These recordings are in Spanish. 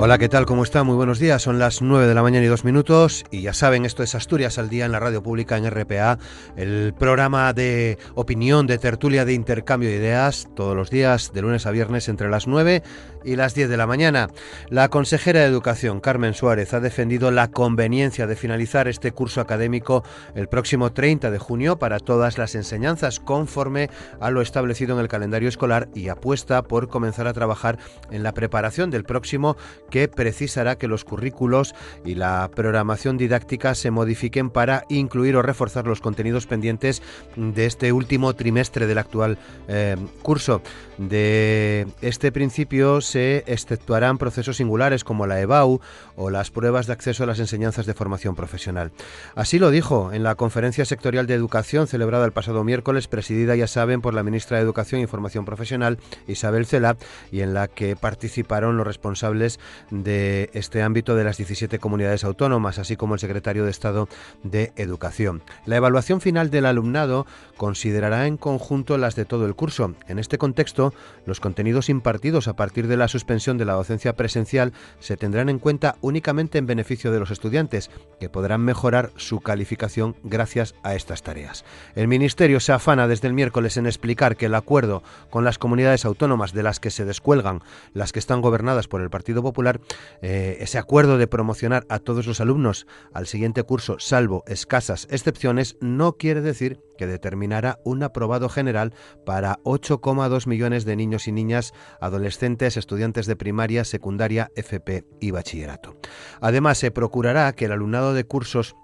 Hola, ¿qué tal? ¿Cómo está? Muy buenos días. Son las 9 de la mañana y 2 minutos y ya saben, esto es Asturias al Día en la radio pública en RPA, el programa de opinión, de tertulia, de intercambio de ideas, todos los días, de lunes a viernes, entre las 9 y las 10 de la mañana. La consejera de Educación, Carmen Suárez, ha defendido la conveniencia de finalizar este curso académico el próximo 30 de junio para todas las enseñanzas, conforme a lo establecido en el calendario escolar, y apuesta por comenzar a trabajar en la preparación del próximo, que precisará que los currículos y la programación didáctica se modifiquen para incluir o reforzar los contenidos pendientes de este último trimestre del actual curso. De este principio se exceptuarán procesos singulares como la EBAU o las pruebas de acceso a las enseñanzas de formación profesional. Así lo dijo en la Conferencia Sectorial de Educación celebrada el pasado miércoles, presidida, ya saben, por la ministra de Educación y Formación Profesional, Isabel Celaá, y en la que participaron los responsables de este ámbito de las 17 comunidades autónomas, así como el secretario de Estado de Educación. La evaluación final del alumnado considerará en conjunto las de todo el curso. En este contexto, los contenidos impartidos a partir de la suspensión de la docencia presencial se tendrán en cuenta únicamente en beneficio de los estudiantes, que podrán mejorar su calificación gracias a estas tareas. El Ministerio se afana desde el miércoles en explicar que el acuerdo con las comunidades autónomas de las que se descuelgan las que están gobernadas por el Partido Popular, ese acuerdo de promocionar a todos los alumnos al siguiente curso, salvo escasas excepciones, no quiere decir que determinará un aprobado general para 8,2 millones de niños y niñas, adolescentes, estudiantes de primaria, secundaria, FP y bachillerato. Además, se procurará que el alumnado de cursos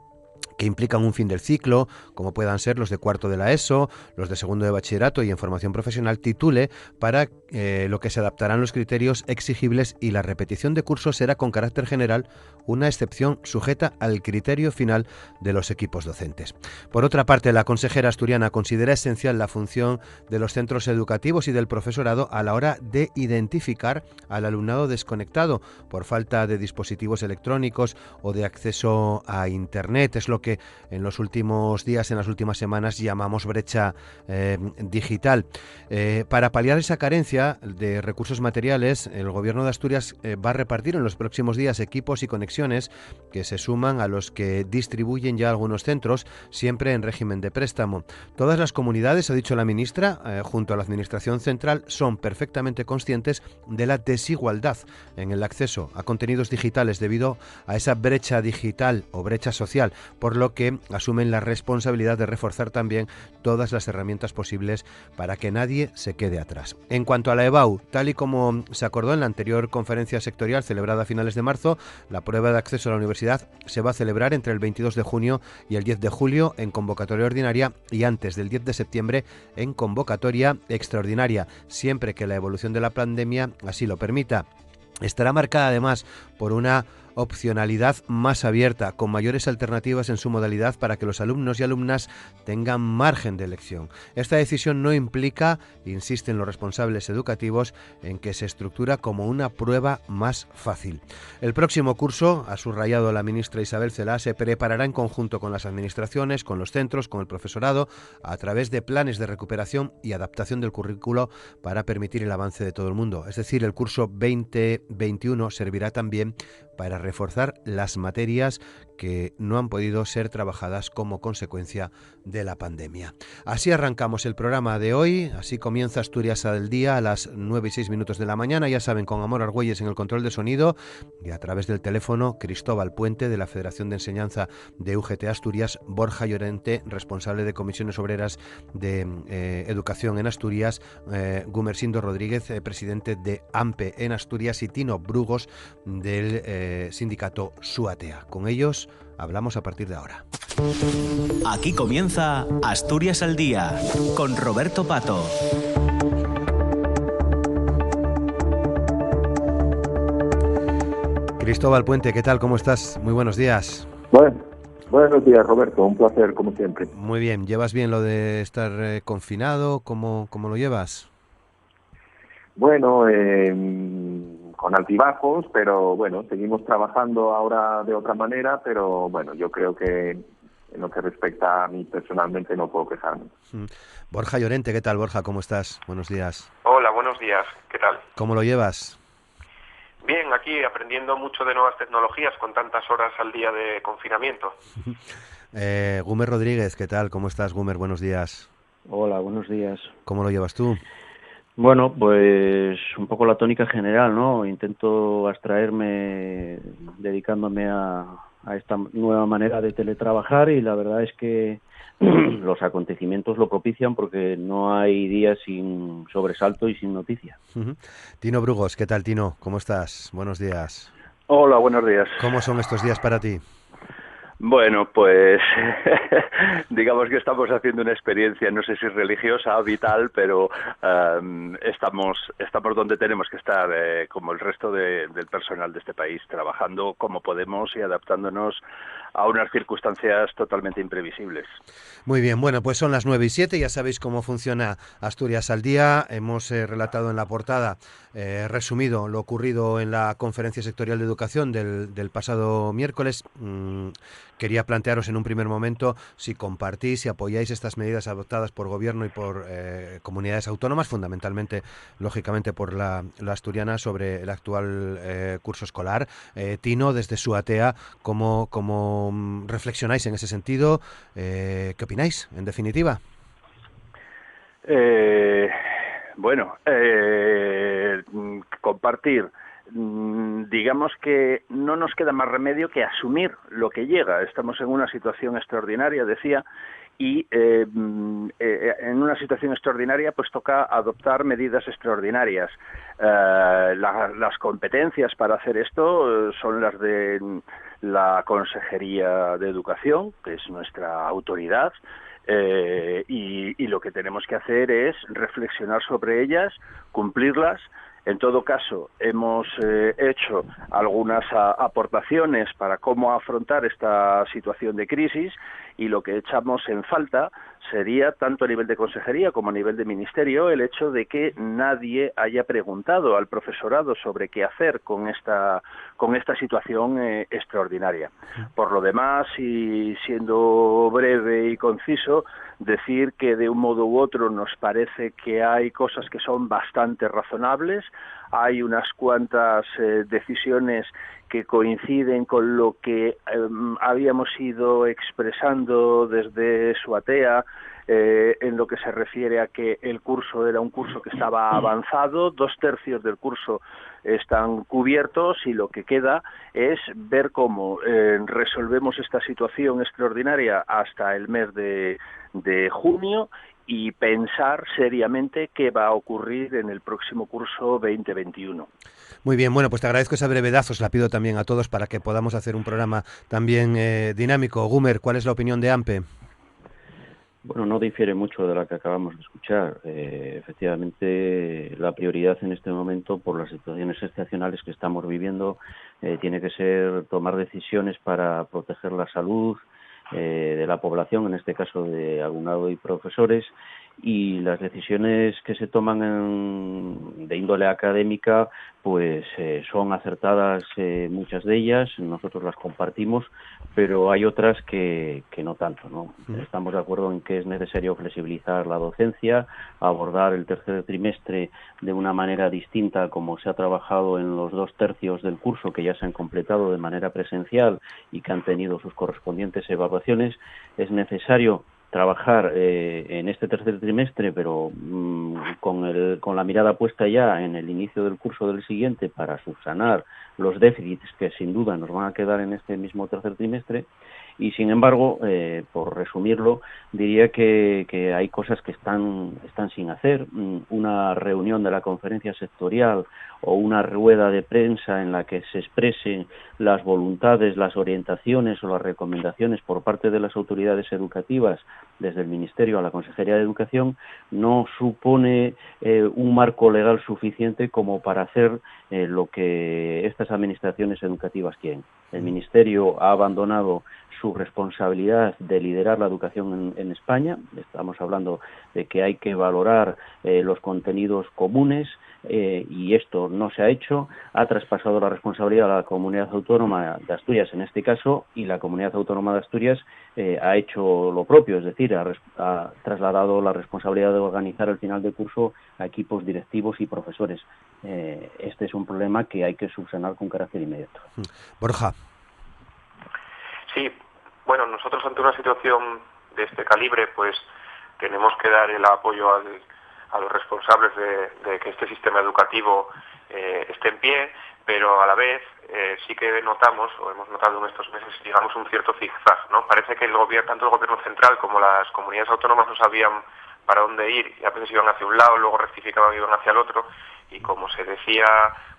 que implican un fin del ciclo, como puedan ser los de cuarto de la ESO, los de segundo de bachillerato y en formación profesional, titule, para lo que se adaptarán los criterios exigibles, y la repetición de cursos será con carácter general, una excepción sujeta al criterio final de los equipos docentes. Por otra parte, la consejera asturiana considera esencial la función de los centros educativos y del profesorado a la hora de identificar al alumnado desconectado por falta de dispositivos electrónicos o de acceso a Internet. Es lo que en los últimos días, en las últimas semanas, llamamos brecha digital. Para paliar esa carencia de recursos materiales, el Gobierno de Asturias va a repartir en los próximos días equipos y conexiones que se suman a los que distribuyen ya algunos centros, siempre en régimen de préstamo. Todas las comunidades, ha dicho la ministra, junto a la Administración Central, son perfectamente conscientes de la desigualdad en el acceso a contenidos digitales debido a esa brecha digital o brecha social, por lo que asumen la responsabilidad de reforzar también todas las herramientas posibles para que nadie se quede atrás. En cuanto a la EBAU, tal y como se acordó en la anterior conferencia sectorial celebrada a finales de marzo, la prueba de acceso a la universidad se va a celebrar entre el 22 de junio y el 10 de julio en convocatoria ordinaria, y antes del 10 de septiembre en convocatoria extraordinaria, siempre que la evolución de la pandemia así lo permita. Estará marcada además por una opcionalidad más abierta, con mayores alternativas en su modalidad para que los alumnos y alumnas tengan margen de elección. Esta decisión no implica, insisten los responsables educativos, en que se estructura como una prueba más fácil. El próximo curso, ha subrayado la ministra Isabel Celaá, se preparará en conjunto con las administraciones, con los centros, con el profesorado, a través de planes de recuperación y adaptación del currículo para permitir el avance de todo el mundo. Es decir, el curso 2021 servirá también para reforzar las materias que no han podido ser trabajadas como consecuencia de la pandemia. Así arrancamos el programa de hoy, así comienza Asturias al Día a las 9 y 6 minutos de la mañana, ya saben, con Amor Argüelles en el control de sonido, y a través del teléfono Cristóbal Puente de la Federación de Enseñanza de UGT Asturias, Borja Llorente, responsable de Comisiones Obreras de Educación en Asturias, Gumersindo Rodríguez, presidente de AMPE en Asturias, y Tino Brugos del sindicato SUATEA. Con ellos hablamos a partir de ahora. Aquí comienza Asturias al Día con Roberto Pato. Cristóbal Puente, ¿qué tal? ¿Cómo estás? Muy buenos días. Bueno, buenos días, Roberto. Un placer, como siempre. Muy bien. ¿Llevas bien lo de estar confinado? ¿Cómo lo llevas? Bueno, con altibajos, pero bueno, seguimos trabajando ahora de otra manera, pero bueno, yo creo que en lo que respecta a mí personalmente no puedo quejarme. Borja Llorente, ¿qué tal, Borja? ¿Cómo estás? Buenos días. Hola, buenos días. ¿Qué tal? ¿Cómo lo llevas? Bien, aquí aprendiendo mucho de nuevas tecnologías con tantas horas al día de confinamiento. Gumer Rodríguez, ¿qué tal? ¿Cómo estás, Gumer? Buenos días. Hola, buenos días. ¿Cómo lo llevas tú? Bueno, pues un poco la tónica general, ¿no? Intento abstraerme dedicándome a esta nueva manera de teletrabajar y la verdad es que los acontecimientos lo propician porque no hay días sin sobresalto y sin noticia. Tino Brugos, ¿qué tal, Tino? ¿Cómo estás? Buenos días. Hola, buenos días. ¿Cómo son estos días para ti? Bueno, pues digamos que estamos haciendo una experiencia, no sé si religiosa o vital, pero estamos donde tenemos que estar, como el resto del personal de este país, trabajando como podemos y adaptándonos a unas circunstancias totalmente imprevisibles. Muy bien, bueno, pues son las 9:07, ya sabéis cómo funciona Asturias al día. Hemos relatado en la portada, resumido lo ocurrido en la Conferencia Sectorial de Educación del pasado miércoles. Quería plantearos en un primer momento si compartís, si apoyáis estas medidas adoptadas por Gobierno y por comunidades autónomas, fundamentalmente, lógicamente, por la asturiana sobre el actual curso escolar. Tino, desde su ATEA, ¿cómo reflexionáis en ese sentido? ¿Qué opináis, en definitiva? Bueno, compartir. Digamos que no nos queda más remedio que asumir lo que llega. Estamos en una situación extraordinaria, decía, y en una situación extraordinaria pues toca adoptar medidas extraordinarias. Las competencias para hacer esto son las de la Consejería de Educación, que es nuestra autoridad, y lo que tenemos que hacer es reflexionar sobre ellas, cumplirlas. En todo caso, hemos hecho algunas aportaciones para cómo afrontar esta situación de crisis y lo que echamos en falta sería, tanto a nivel de consejería como a nivel de ministerio, el hecho de que nadie haya preguntado al profesorado sobre qué hacer con esta situación extraordinaria. Por lo demás, y siendo breve y conciso, decir que de un modo u otro nos parece que hay cosas que son bastante razonables, hay unas cuantas decisiones que coinciden con lo que habíamos ido expresando desde Suatea, en lo que se refiere a que el curso era un curso que estaba avanzado, 2/3 del curso están cubiertos y lo que queda es ver cómo resolvemos esta situación extraordinaria hasta el mes de junio y pensar seriamente qué va a ocurrir en el próximo curso 2021. Muy bien, bueno, pues te agradezco esa brevedad, os la pido también a todos para que podamos hacer un programa también dinámico. Gumer, ¿cuál es la opinión de AMPE? Bueno, no difiere mucho de la que acabamos de escuchar. Efectivamente, la prioridad en este momento, por las situaciones excepcionales que estamos viviendo, tiene que ser tomar decisiones para proteger la salud de la población, en este caso de alumnado y profesores, y las decisiones que se toman de índole académica pues son acertadas, muchas de ellas, nosotros las compartimos, pero hay otras que no tanto, ¿no? Estamos de acuerdo en que es necesario flexibilizar la docencia, abordar el tercer trimestre de una manera distinta como se ha trabajado en los 2/3 del curso que ya se han completado de manera presencial y que han tenido sus correspondientes evaluaciones. Es necesario trabajar en este tercer trimestre, pero con la mirada puesta ya en el inicio del curso del siguiente para subsanar los déficits que sin duda nos van a quedar en este mismo tercer trimestre. Y sin embargo, por resumirlo, diría que hay cosas que están sin hacer. Una reunión de la conferencia sectorial o una rueda de prensa en la que se expresen las voluntades, las orientaciones o las recomendaciones por parte de las autoridades educativas desde el Ministerio a la Consejería de Educación no supone un marco legal suficiente como para hacer lo que estas administraciones educativas quieren. El Ministerio ha abandonado su responsabilidad de liderar la educación en España. Estamos hablando de que hay que valorar los contenidos comunes, y esto no se ha hecho. Ha traspasado la responsabilidad a la Comunidad Autónoma de Asturias en este caso, y la Comunidad Autónoma de Asturias ha hecho lo propio, es decir, ha trasladado la responsabilidad de organizar el final de curso a equipos directivos y profesores. Este es un problema que hay que subsanar con carácter inmediato. Borja. Sí, bueno, nosotros ante una situación de este calibre, pues tenemos que dar el apoyo a los responsables de que este sistema educativo esté en pie, pero a la vez sí que notamos, o hemos notado en estos meses, digamos, un cierto zigzag, ¿no? Parece que tanto el gobierno central como las comunidades autónomas no sabían para dónde ir, y a veces iban hacia un lado, luego rectificaban y iban hacia el otro, y como se decía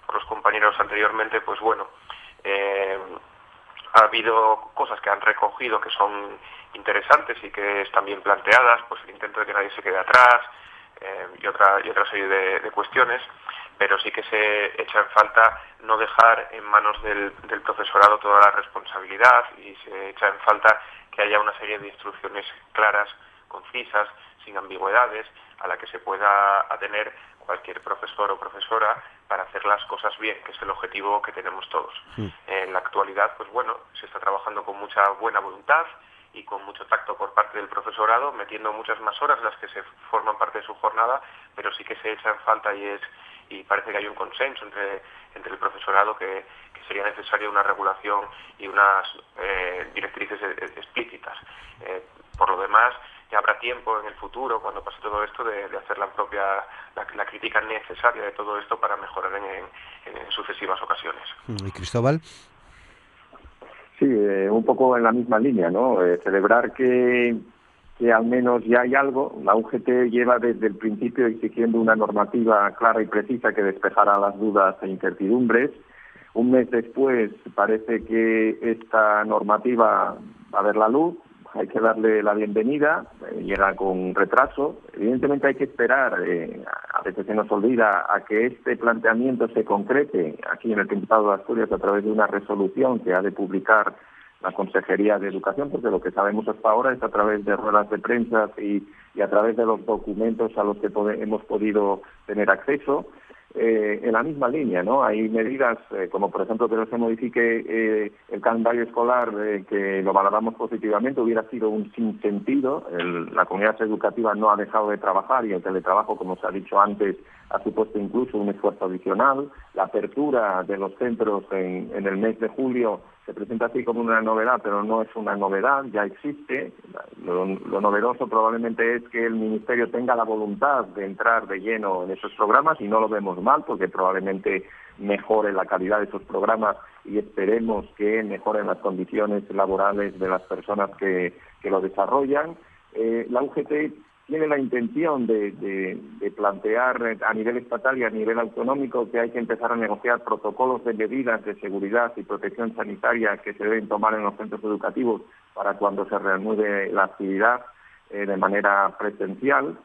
por los compañeros anteriormente, pues bueno, ha habido cosas que han recogido que son interesantes y que están bien planteadas, pues el intento de que nadie se quede atrás, y otra serie de cuestiones, pero sí que se echa en falta no dejar en manos del profesorado toda la responsabilidad, y se echa en falta que haya una serie de instrucciones claras, concisas, sin ambigüedades, a la que se pueda atener cualquier profesor o profesora para hacer las cosas bien, que es el objetivo que tenemos todos. En la actualidad, pues bueno, se está trabajando con mucha buena voluntad y con mucho tacto por parte del profesorado, metiendo muchas más horas las que se forman parte de su jornada, pero sí que se echa en falta y parece que hay un consenso entre el profesorado que sería necesaria una regulación y unas directrices explícitas. Por lo demás, ya habrá tiempo en el futuro, cuando pase todo esto, de hacer la crítica necesaria de todo esto para mejorar en sucesivas ocasiones. ¿Y Cristóbal? Sí, un poco en la misma línea, ¿no? Celebrar que al menos ya hay algo. La UGT lleva desde el principio exigiendo una normativa clara y precisa que despejara las dudas e incertidumbres. Un mes después parece que esta normativa va a ver la luz. Hay que darle la bienvenida, llega con retraso. Evidentemente hay que esperar, a veces se nos olvida, a que este planteamiento se concrete aquí en el Principado de Asturias a través de una resolución que ha de publicar la Consejería de Educación, porque lo que sabemos hasta ahora es a través de ruedas de prensa y a través de los documentos a los que hemos podido tener acceso. En la misma línea, ¿no? Hay medidas como, por ejemplo, que no se modifique el calendario escolar, que lo valoramos positivamente, hubiera sido un sinsentido. La comunidad educativa no ha dejado de trabajar y el teletrabajo, como se ha dicho antes, ha supuesto incluso un esfuerzo adicional. La apertura de los centros en el mes de julio se presenta así como una novedad, pero no es una novedad, ya existe. Lo novedoso probablemente es que el Ministerio tenga la voluntad de entrar de lleno en esos programas, y no lo vemos mal, porque probablemente mejore la calidad de esos programas y esperemos que mejoren las condiciones laborales de las personas que lo desarrollan. La UGT tiene la intención de plantear a nivel estatal y a nivel autonómico que hay que empezar a negociar protocolos de medidas de seguridad y protección sanitaria que se deben tomar en los centros educativos para cuando se reanude la actividad de manera presencial.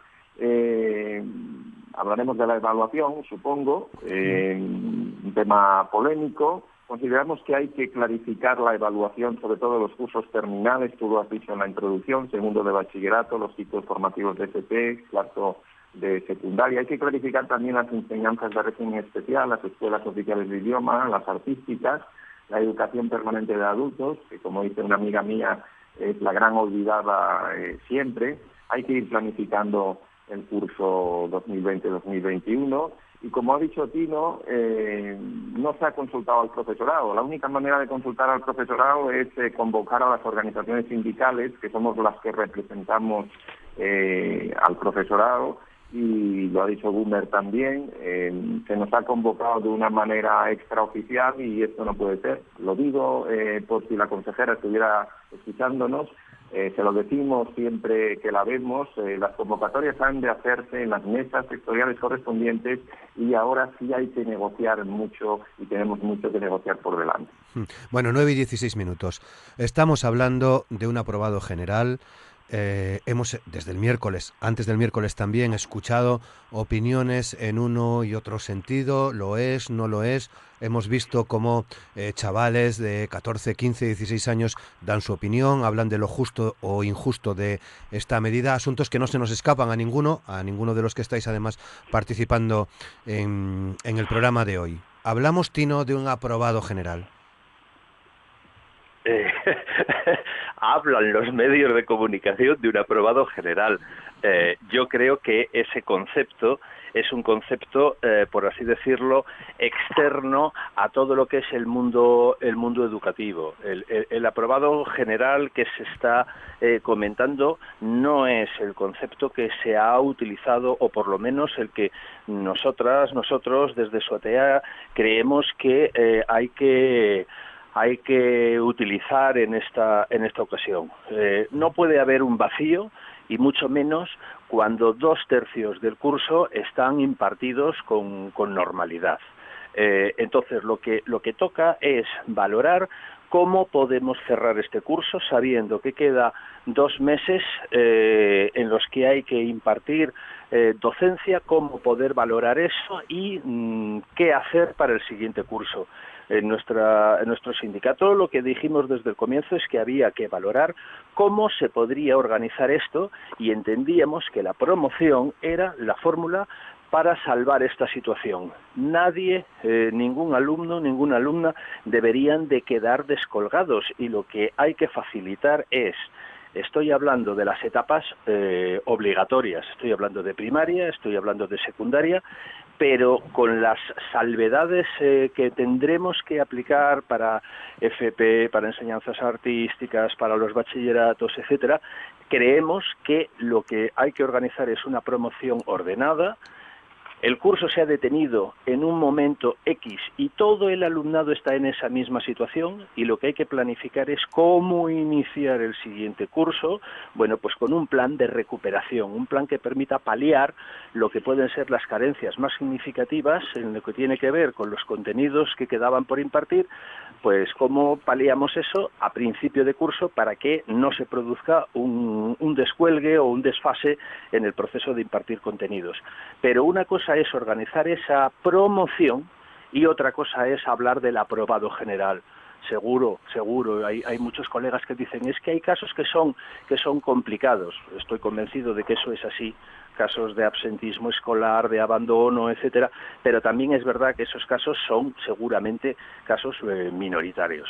Hablaremos de la evaluación, supongo, un tema polémico. Consideramos que hay que clarificar la evaluación, sobre todo los cursos terminales, tú lo has dicho en la introducción, segundo de bachillerato, los ciclos formativos de FP, cuarto de secundaria. Hay que clarificar también las enseñanzas de régimen especial, las escuelas oficiales de idioma, las artísticas, la educación permanente de adultos, que como dice una amiga mía es la gran olvidada siempre. Hay que ir planificando el curso 2020-2021. Y como ha dicho Tino, no se ha consultado al profesorado. La única manera de consultar al profesorado es convocar a las organizaciones sindicales, que somos las que representamos al profesorado, y lo ha dicho Gumer también. Se nos ha convocado de una manera extraoficial y esto no puede ser. Lo digo por si la consejera estuviera escuchándonos. Se lo decimos siempre que la vemos, las convocatorias han de hacerse en las mesas sectoriales correspondientes y ahora sí hay que negociar mucho y tenemos mucho que negociar por delante. Bueno, 9:16. Estamos hablando de un aprobado general hemos desde el miércoles, antes del miércoles también, escuchado opiniones en uno y otro sentido, lo es, no lo es. Hemos visto cómo chavales de 14, 15, 16 años dan su opinión, hablan de lo justo o injusto de esta medida, asuntos que no se nos escapan a ninguno de los que estáis además participando en el programa de hoy. Hablamos, Tino, de un aprobado general. Hablan los medios de comunicación de un aprobado general. Yo creo que ese concepto es un concepto, por así decirlo, externo a todo lo que es el mundo educativo. El aprobado general que se está comentando no es el concepto que se ha utilizado, o por lo menos el que nosotros desde SOATEA creemos que hay que utilizar en esta ocasión. No puede haber un vacío, y mucho menos cuando 2/3 del curso están impartidos con normalidad. Entonces, lo que toca es valorar cómo podemos cerrar este curso sabiendo que queda 2 meses en los que hay que impartir docencia, cómo poder valorar eso y qué hacer para el siguiente curso. En nuestro sindicato lo que dijimos desde el comienzo es que había que valorar cómo se podría organizar esto, y entendíamos que la promoción era la fórmula para salvar esta situación. Nadie, ningún alumno, ninguna alumna deberían de quedar descolgados, y lo que hay que facilitar es, estoy hablando de las etapas obligatorias, estoy hablando de primaria, estoy hablando de secundaria, pero con las salvedades que tendremos que aplicar para FP, para enseñanzas artísticas, para los bachilleratos, etcétera, creemos que lo que hay que organizar es una promoción ordenada. El curso se ha detenido en un momento X y todo el alumnado está en esa misma situación, y lo que hay que planificar es cómo iniciar el siguiente curso, bueno, pues con un plan de recuperación, un plan que permita paliar lo que pueden ser las carencias más significativas en lo que tiene que ver con los contenidos que quedaban por impartir, pues cómo paliamos eso a principio de curso para que no se produzca un descuelgue o un desfase en el proceso de impartir contenidos. Pero una cosa es organizar esa promoción y otra cosa es hablar del aprobado general. Seguro, hay muchos colegas que dicen es que hay casos que son complicados. Estoy convencido de que eso es así, casos de absentismo escolar, de abandono, etcétera, pero también es verdad que esos casos son seguramente casos minoritarios.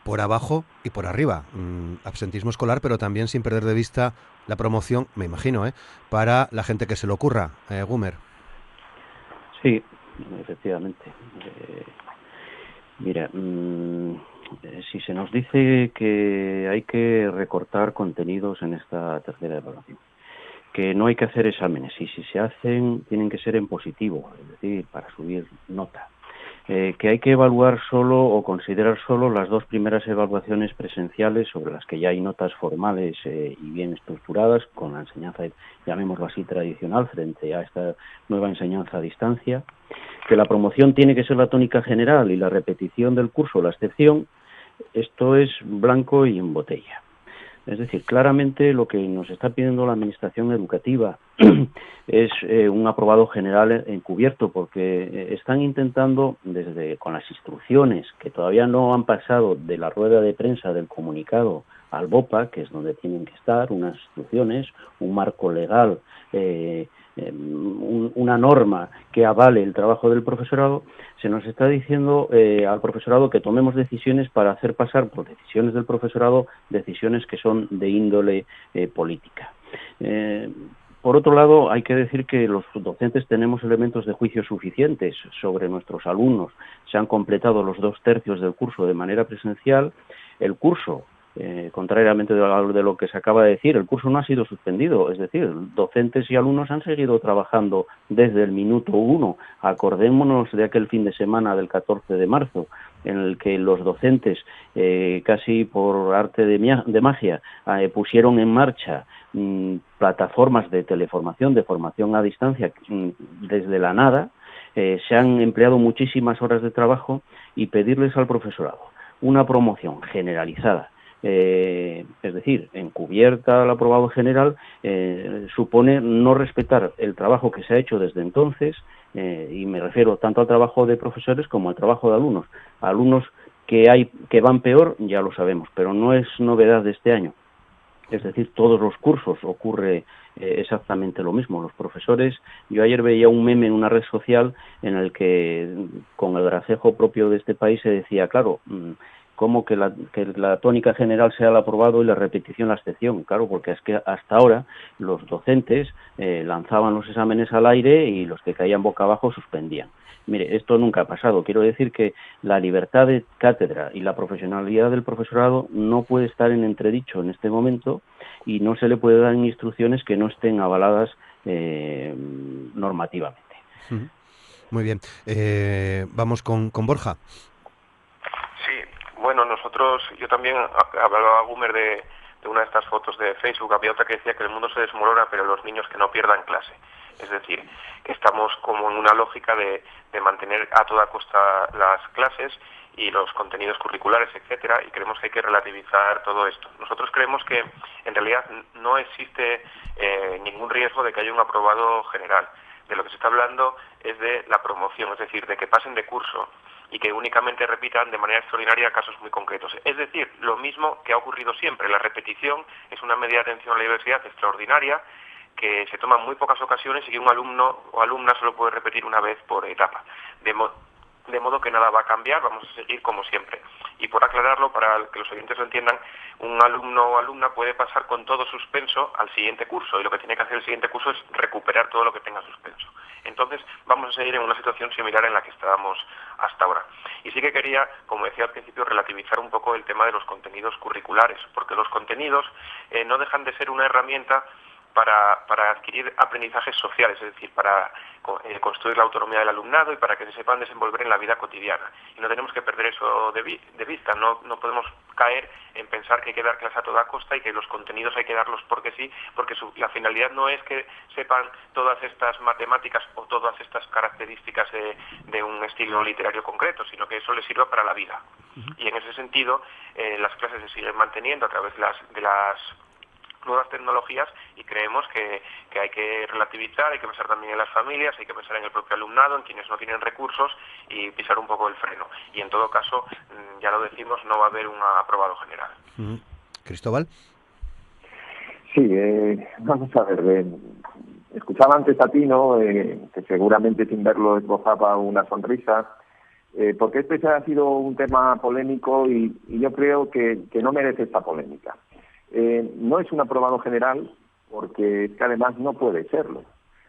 Por abajo y por arriba, absentismo escolar, pero también sin perder de vista la promoción, me imagino, para la gente que se le ocurra. Gumer. Sí, efectivamente. Mira, si se nos dice que hay que recortar contenidos en esta tercera evaluación, que no hay que hacer exámenes, y si se hacen tienen que ser en positivo, es decir, para subir nota, que hay que evaluar solo o considerar solo las 2 primeras evaluaciones presenciales sobre las que ya hay notas formales y bien estructuradas con la enseñanza, llamémoslo así, tradicional frente a esta nueva enseñanza a distancia, que la promoción tiene que ser la tónica general y la repetición del curso la excepción. Esto es blanco y en botella. Es decir, claramente lo que nos está pidiendo la Administración Educativa es un aprobado general encubierto, porque están intentando, con las instrucciones que todavía no han pasado de la rueda de prensa del comunicado al BOPA, que es donde tienen que estar, unas instrucciones, un marco legal, una norma que avale el trabajo del profesorado, se nos está diciendo al profesorado que tomemos decisiones para hacer pasar por decisiones del profesorado decisiones que son de índole política. Por otro lado, hay que decir que los docentes tenemos elementos de juicio suficientes sobre nuestros alumnos. Se han completado los 2/3 del curso de manera presencial. El curso, contrariamente de lo que se acaba de decir, el curso no ha sido suspendido, es decir, docentes y alumnos han seguido trabajando desde el minuto 1. Acordémonos de aquel fin de semana del 14 de marzo, en el que los docentes, casi por arte de magia, pusieron en marcha plataformas de teleformación, de formación a distancia, desde la nada. Se han empleado muchísimas horas de trabajo, y pedirles al profesorado una promoción generalizada es decir, encubierta al aprobado general, supone no respetar el trabajo que se ha hecho desde entonces, y me refiero tanto al trabajo de profesores como al trabajo de alumnos. Alumnos que van peor, ya lo sabemos, pero no es novedad de este año. Es decir, todos los cursos ocurre exactamente lo mismo. Los profesores, yo ayer veía un meme en una red social en el que, con el gracejo propio de este país, se decía, claro, ¿cómo que la tónica general sea el aprobado y la repetición la excepción? Claro, porque es que hasta ahora los docentes lanzaban los exámenes al aire y los que caían boca abajo suspendían. Mire, esto nunca ha pasado. Quiero decir que la libertad de cátedra y la profesionalidad del profesorado no puede estar en entredicho en este momento y no se le puede dar instrucciones que no estén avaladas normativamente. Muy bien. Vamos con Borja. Sí, bueno, yo también hablaba a Gumer de una de estas fotos de Facebook. Había otra que decía que el mundo se desmorona, pero los niños que no pierdan clase. Es decir, que estamos como en una lógica de mantener a toda costa las clases y los contenidos curriculares, etcétera, y creemos que hay que relativizar todo esto. Nosotros creemos que en realidad no existe ningún riesgo de que haya un aprobado general. De lo que se está hablando es de la promoción, es decir, de que pasen de curso y que únicamente repitan de manera extraordinaria casos muy concretos. Es decir, lo mismo que ha ocurrido siempre. La repetición es una medida de atención a la diversidad extraordinaria que se toma en muy pocas ocasiones y que un alumno o alumna solo puede repetir una vez por etapa. De modo que nada va a cambiar, vamos a seguir como siempre. Y por aclararlo, para que los oyentes lo entiendan, un alumno o alumna puede pasar con todo suspenso al siguiente curso, y lo que tiene que hacer el siguiente curso es recuperar todo lo que tenga suspenso. Entonces vamos a seguir en una situación similar en la que estábamos hasta ahora. Y sí que quería, como decía al principio, relativizar un poco el tema de los contenidos curriculares, porque los contenidos no dejan de ser una herramienta para adquirir aprendizajes sociales, es decir, para construir la autonomía del alumnado y para que se sepan desenvolver en la vida cotidiana. Y no tenemos que perder eso de vista, no podemos caer en pensar que hay que dar clase a toda costa y que los contenidos hay que darlos porque sí, porque la finalidad no es que sepan todas estas matemáticas o todas estas características de un estilo literario concreto, sino que eso les sirva para la vida. Y en ese sentido, las clases se siguen manteniendo a través de las nuevas tecnologías, y creemos que hay que relativizar, hay que pensar también en las familias, hay que pensar en el propio alumnado, en quienes no tienen recursos, y pisar un poco el freno. Y en todo caso, ya lo decimos, no va a haber un aprobado general. Cristóbal. Sí, vamos a ver, escuchaba antes a Tino, que seguramente sin verlo esbozaba una sonrisa, porque este ha sido un tema polémico y yo creo que no merece esta polémica. No es un aprobado general porque es que además no puede serlo.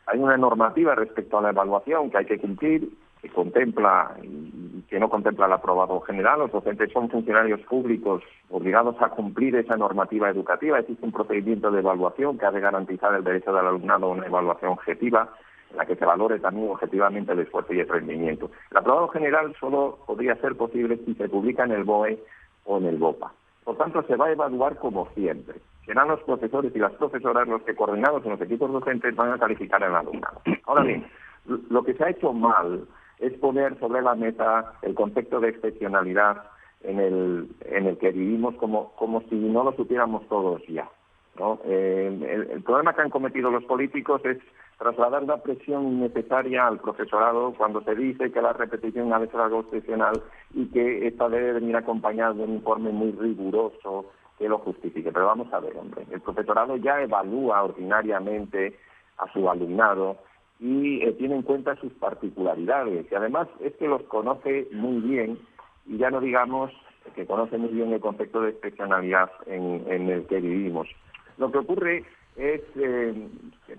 Hay una normativa respecto a la evaluación que hay que cumplir, que contempla y que no contempla el aprobado general. Los docentes son funcionarios públicos obligados a cumplir esa normativa educativa. Existe un procedimiento de evaluación que ha de garantizar el derecho del alumnado a una evaluación objetiva, en la que se valore también objetivamente el esfuerzo y el rendimiento. El aprobado general solo podría ser posible si se publica en el BOE o en el BOPA. Por tanto, se va a evaluar como siempre. Serán los profesores y las profesoras los que, coordinados en los equipos docentes, van a calificar al alumnado. Ahora bien, lo que se ha hecho mal es poner sobre la mesa el concepto de excepcionalidad en el que vivimos como si no lo supiéramos todos ya, ¿no? El problema que han cometido los políticos es trasladar una presión innecesaria al profesorado cuando se dice que la repetición ha de ser algo excepcional y que esta debe venir acompañada de un informe muy riguroso que lo justifique. Pero vamos a ver, hombre, el profesorado ya evalúa ordinariamente a su alumnado y tiene en cuenta sus particularidades, y además es que los conoce muy bien, y ya no digamos que conoce muy bien el concepto de excepcionalidad en el que vivimos. Lo que ocurre es que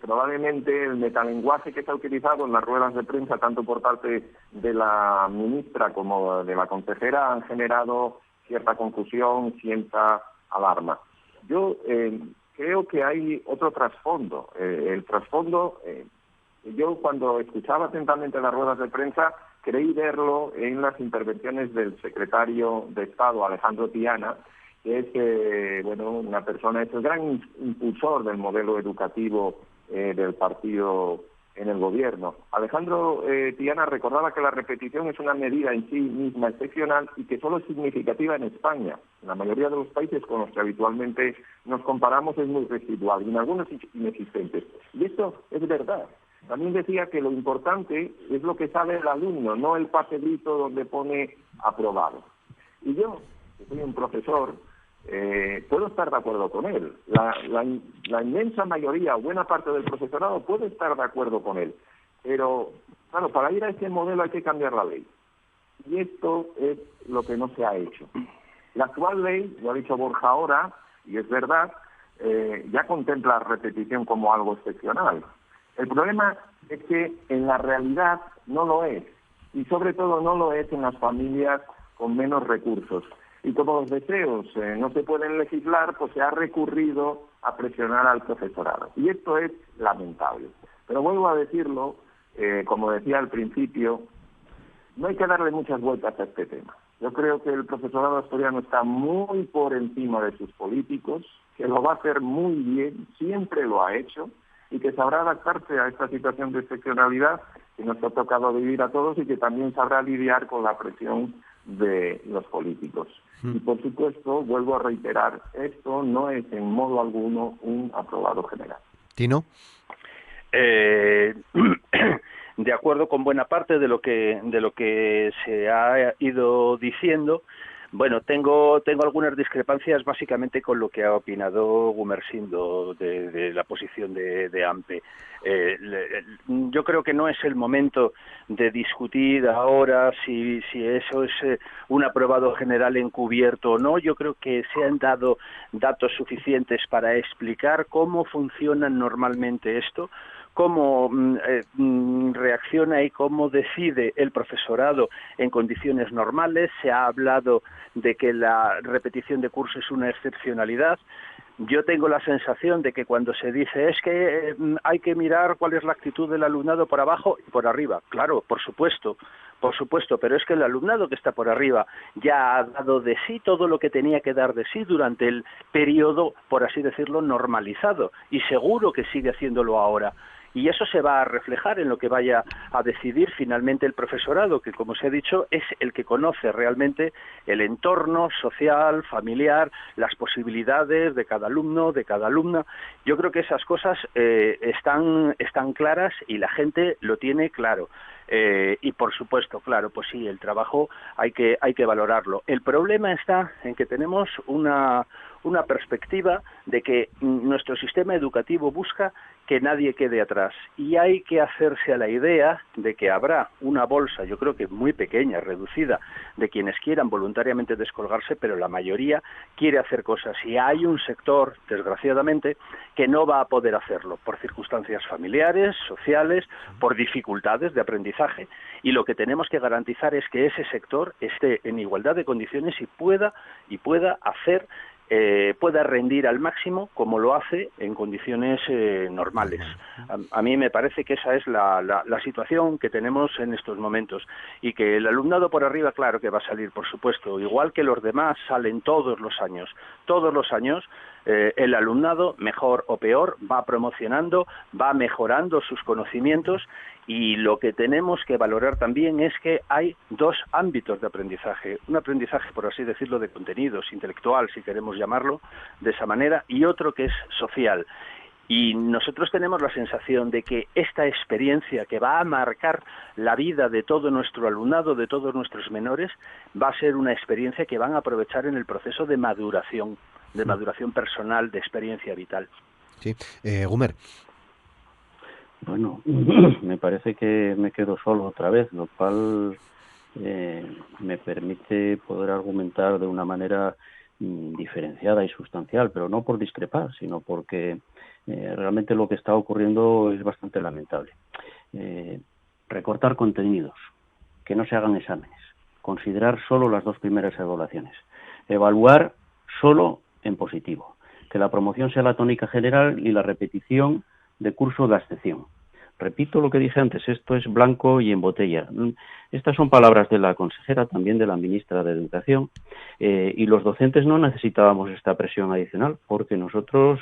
probablemente el metalenguaje que se ha utilizado en las ruedas de prensa, tanto por parte de la ministra como de la consejera, han generado cierta confusión, cierta alarma. Yo creo que hay otro trasfondo. El trasfondo, yo cuando escuchaba atentamente las ruedas de prensa, creí verlo en las intervenciones del secretario de Estado, Alejandro Tiana, que es una persona, es el gran impulsor del modelo educativo del Partido en el gobierno. Alejandro Tiana recordaba que la repetición es una medida en sí misma excepcional y que solo es significativa en España. En la mayoría de los países con los que habitualmente nos comparamos es muy residual y en algunos inexistentes. Y esto es verdad. También decía que lo importante es lo que sabe el alumno, no el papelito donde pone aprobado. Y yo, que soy un profesor, puedo estar de acuerdo con él. La inmensa mayoría, buena parte del profesorado puede estar de acuerdo con él. Pero, claro, para ir a ese modelo hay que cambiar la ley. Y esto es lo que no se ha hecho. La actual ley, lo ha dicho Borja ahora, y es verdad, ya contempla la repetición como algo excepcional. El problema es que en la realidad no lo es. Y sobre todo no lo es en las familias con menos recursos. Y como los deseos no se pueden legislar, pues se ha recurrido a presionar al profesorado. Y esto es lamentable. Pero vuelvo a decirlo, como decía al principio, no hay que darle muchas vueltas a este tema. Yo creo que el profesorado asturiano está muy por encima de sus políticos, que lo va a hacer muy bien, siempre lo ha hecho, y que sabrá adaptarse a esta situación de excepcionalidad que nos ha tocado vivir a todos y que también sabrá lidiar con la presión de los políticos. Y por supuesto, vuelvo a reiterar, esto no es en modo alguno un aprobado general. ¿Tino? De acuerdo con buena parte de lo que se ha ido diciendo. Bueno, tengo algunas discrepancias básicamente con lo que ha opinado Gumersindo de la posición de AMPE. Yo creo que no es el momento de discutir ahora si eso es un aprobado general encubierto o no. Yo creo que se han dado datos suficientes para explicar cómo funciona normalmente esto, cómo reacciona y cómo decide el profesorado en condiciones normales. Se ha hablado de que la repetición de curso es una excepcionalidad. Yo tengo la sensación de que cuando se dice es que hay que mirar cuál es la actitud del alumnado por abajo y por arriba. Claro, por supuesto, pero es que el alumnado que está por arriba ya ha dado de sí todo lo que tenía que dar de sí durante el periodo, por así decirlo, normalizado, y seguro que sigue haciéndolo ahora. Y eso se va a reflejar en lo que vaya a decidir finalmente el profesorado, que, como se ha dicho, es el que conoce realmente el entorno social, familiar, las posibilidades de cada alumno, de cada alumna. Yo creo que esas cosas están claras y la gente lo tiene claro. Y por supuesto, claro, pues sí, el trabajo hay que valorarlo. El problema está en que tenemos una perspectiva de que nuestro sistema educativo busca que nadie quede atrás, y hay que hacerse a la idea de que habrá una bolsa, yo creo que muy pequeña, reducida, de quienes quieran voluntariamente descolgarse, pero la mayoría quiere hacer cosas, y hay un sector, desgraciadamente, que no va a poder hacerlo por circunstancias familiares, sociales, por dificultades de aprendizaje, y lo que tenemos que garantizar es que ese sector esté en igualdad de condiciones y pueda hacer pueda rendir al máximo como lo hace en condiciones normales. A mí me parece que esa es la situación que tenemos en estos momentos, y que el alumnado por arriba, claro que va a salir, por supuesto, igual que los demás salen todos los años, el alumnado, mejor o peor, va promocionando, va mejorando sus conocimientos. Y lo que tenemos que valorar también es que hay dos ámbitos de aprendizaje. Un aprendizaje, por así decirlo, de contenidos, intelectual, si queremos llamarlo de esa manera, y otro que es social. Y nosotros tenemos la sensación de que esta experiencia que va a marcar la vida de todo nuestro alumnado, de todos nuestros menores, va a ser una experiencia que van a aprovechar en el proceso de maduración personal, de experiencia vital. Sí, Gumer. Bueno, me parece que me quedo solo otra vez, lo cual me permite poder argumentar de una manera diferenciada y sustancial, pero no por discrepar, sino porque realmente lo que está ocurriendo es bastante lamentable. Recortar contenidos, que no se hagan exámenes, considerar solo las dos primeras evaluaciones, evaluar solo en positivo, que la promoción sea la tónica general y la repetición de curso la excepción. Repito lo que dije antes, esto es blanco y en botella. Estas son palabras de la consejera, también de la ministra de Educación, y los docentes no necesitábamos esta presión adicional, porque nosotros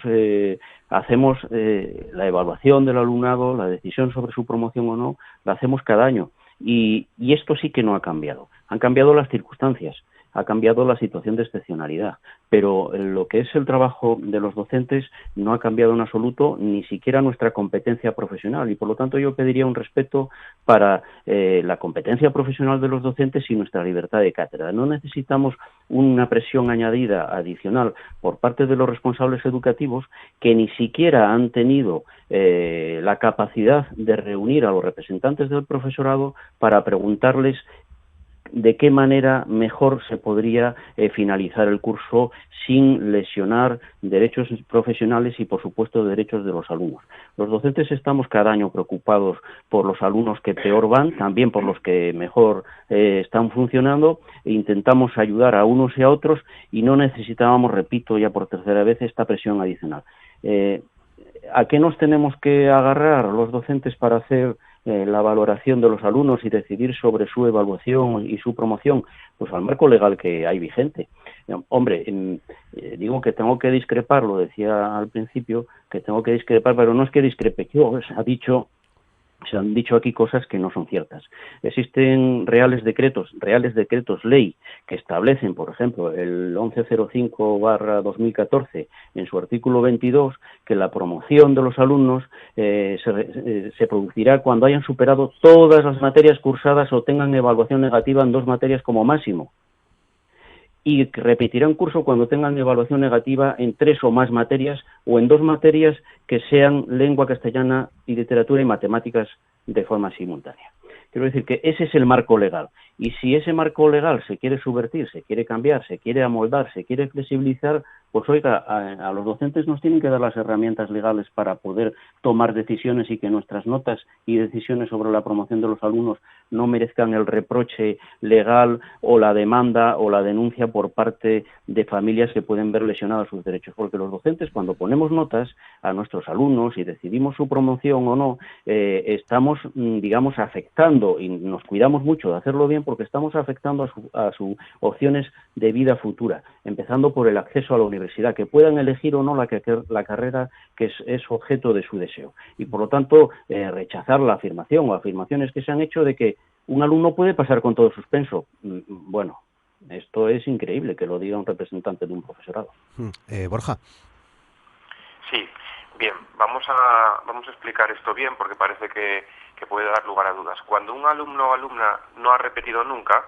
hacemos la evaluación del alumnado, la decisión sobre su promoción o no, la hacemos cada año. Y esto sí que no ha cambiado. Han cambiado las circunstancias, ha cambiado la situación de excepcionalidad, pero lo que es el trabajo de los docentes no ha cambiado en absoluto, ni siquiera nuestra competencia profesional, y por lo tanto yo pediría un respeto para la competencia profesional de los docentes y nuestra libertad de cátedra. No necesitamos una presión añadida, adicional, por parte de los responsables educativos que ni siquiera han tenido la capacidad de reunir a los representantes del profesorado para preguntarles de qué manera mejor se podría finalizar el curso sin lesionar derechos profesionales y, por supuesto, derechos de los alumnos. Los docentes estamos cada año preocupados por los alumnos que peor van, también por los que mejor están funcionando, e intentamos ayudar a unos y a otros y no necesitábamos, repito ya por tercera vez, esta presión adicional. ¿A qué nos tenemos que agarrar los docentes para hacer la valoración de los alumnos y decidir sobre su evaluación y su promoción? Pues al marco legal que hay vigente. Hombre, digo que tengo que discrepar, lo decía al principio, que tengo que discrepar, pero no es que discrepe yo, se han dicho aquí cosas que no son ciertas. Existen reales decretos ley, que establecen, por ejemplo, el 1105/2014, en su artículo 22, que la promoción de los alumnos se producirá cuando hayan superado todas las materias cursadas o tengan evaluación negativa en 2 materias como máximo. Y repetirán curso cuando tengan evaluación negativa en 3 o más materias o en 2 materias que sean lengua castellana y literatura y matemáticas de forma simultánea. Quiero decir que ese es el marco legal. Y si ese marco legal se quiere subvertir, se quiere cambiar, se quiere amoldar, se quiere flexibilizar, pues oiga, a los docentes nos tienen que dar las herramientas legales para poder tomar decisiones y que nuestras notas y decisiones sobre la promoción de los alumnos no merezcan el reproche legal o la demanda o la denuncia por parte de familias que pueden ver lesionados sus derechos. Porque los docentes, cuando ponemos notas a nuestros alumnos y decidimos su promoción o no, estamos, digamos, afectando, y nos cuidamos mucho de hacerlo bien, porque estamos afectando a sus opciones de vida futura, empezando por el acceso a la universidad, que puedan elegir o no la carrera que es objeto de su deseo. Y por lo tanto, rechazar la afirmación o afirmaciones que se han hecho de que un alumno puede pasar con todo suspenso. Bueno, esto es increíble que lo diga un representante de un profesorado. Borja. Sí, bien, vamos a explicar esto bien porque parece que puede dar lugar a dudas. Cuando un alumno o alumna no ha repetido nunca,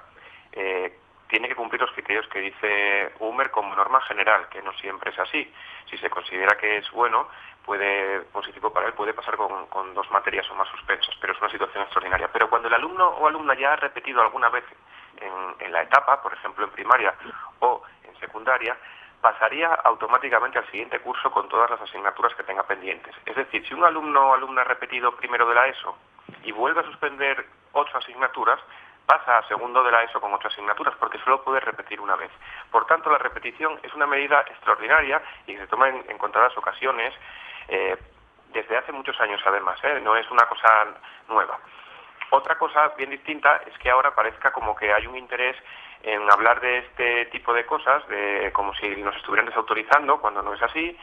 tiene que cumplir los criterios que dice UMER como norma general, que no siempre es así. Si se considera que es bueno, positivo para él, puede pasar con 2 materias o más suspensas, pero es una situación extraordinaria. Pero cuando el alumno o alumna ya ha repetido alguna vez en la etapa, por ejemplo en primaria o en secundaria, pasaría automáticamente al siguiente curso con todas las asignaturas que tenga pendientes. Es decir, si un alumno o alumna ha repetido primero de la ESO y vuelve a suspender 8 asignaturas, pasa a segundo de la ESO con 8 asignaturas, porque solo puede repetir una vez. Por tanto, la repetición es una medida extraordinaria y que se toma en contadas ocasiones, desde hace muchos años además, no es una cosa nueva. Otra cosa bien distinta es que ahora parezca como que hay un interés en hablar de este tipo de cosas, como si nos estuvieran desautorizando, cuando no es así,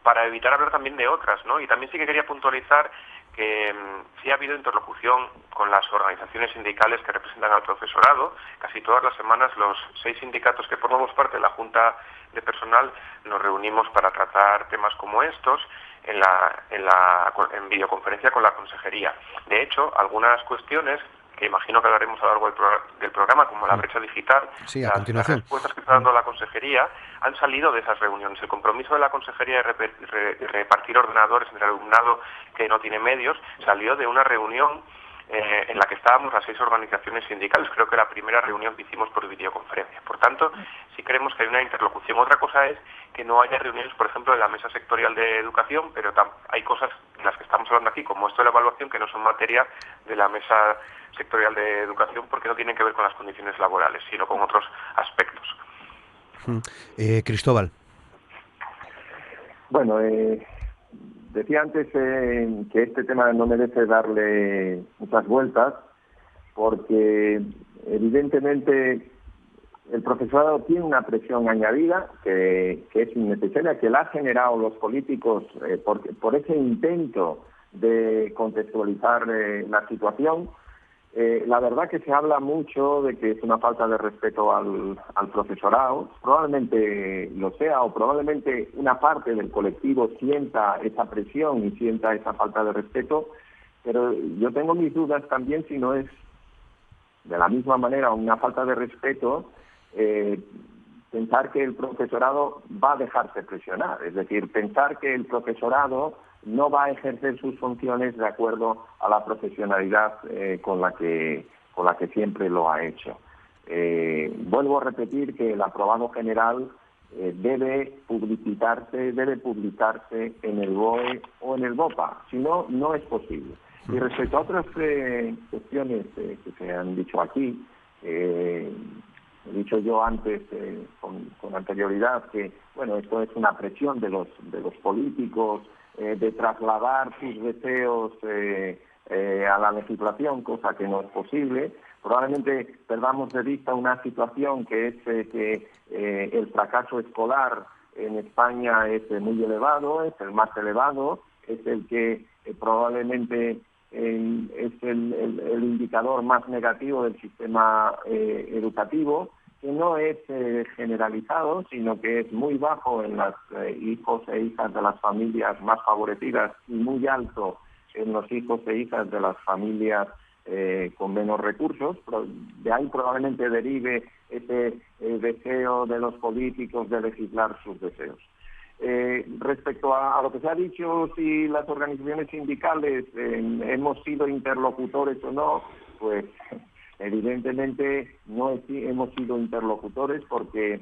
para evitar hablar también de otras, ¿no? Y también sí que quería puntualizar que sí ha habido interlocución con las organizaciones sindicales que representan al profesorado. Casi todas las semanas los 6 sindicatos que formamos parte de la Junta de Personal nos reunimos para tratar temas como estos en videoconferencia con la consejería. De hecho, algunas cuestiones que imagino que hablaremos a lo largo del programa, como la brecha digital, sí, a continuación. Las respuestas que está dando la consejería han salido de esas reuniones. El compromiso de la consejería de repartir ordenadores entre el alumnado que no tiene medios salió de una reunión en la que estábamos las 6 organizaciones sindicales. Creo que la primera reunión que hicimos por videoconferencia. Por tanto, sí creemos que hay una interlocución. Otra cosa es que no haya reuniones, por ejemplo, en la mesa sectorial de educación, pero hay cosas de las que estamos hablando aquí, como esto de la evaluación, que no son materia de la mesa sectorial de educación porque no tienen que ver con las condiciones laborales, sino con otros aspectos. Cristóbal. Bueno, decía antes que este tema no merece darle muchas vueltas, porque evidentemente el profesorado tiene una presión añadida que es innecesaria, que la han generado los políticos por ese intento de contextualizar la situación. La verdad que se habla mucho de que es una falta de respeto al profesorado. Probablemente lo sea, o probablemente una parte del colectivo sienta esa presión y sienta esa falta de respeto, pero yo tengo mis dudas también si no es de la misma manera una falta de respeto pensar que el profesorado va a dejarse presionar, es decir, pensar que el profesorado no va a ejercer sus funciones de acuerdo a la profesionalidad con la que siempre lo ha hecho. Vuelvo a repetir que el aprobado general debe publicarse en el BOE o en el BOPA, si no, no es posible. Y respecto a otras cuestiones que se han dicho aquí, he dicho yo antes con anterioridad que bueno, esto es una presión de los políticos de trasladar sus deseos a la legislación, cosa que no es posible. Probablemente perdamos de vista una situación que es que el fracaso escolar en España es muy elevado, es el más elevado, es el que probablemente es el indicador más negativo del sistema educativo, que no es generalizado, sino que es muy bajo en los hijos e hijas de las familias más favorecidas y muy alto en los hijos e hijas de las familias con menos recursos. De ahí probablemente derive ese deseo de los políticos de legislar sus deseos. Respecto a lo que se ha dicho, si las organizaciones sindicales hemos sido interlocutores o no, pues evidentemente no hemos sido interlocutores porque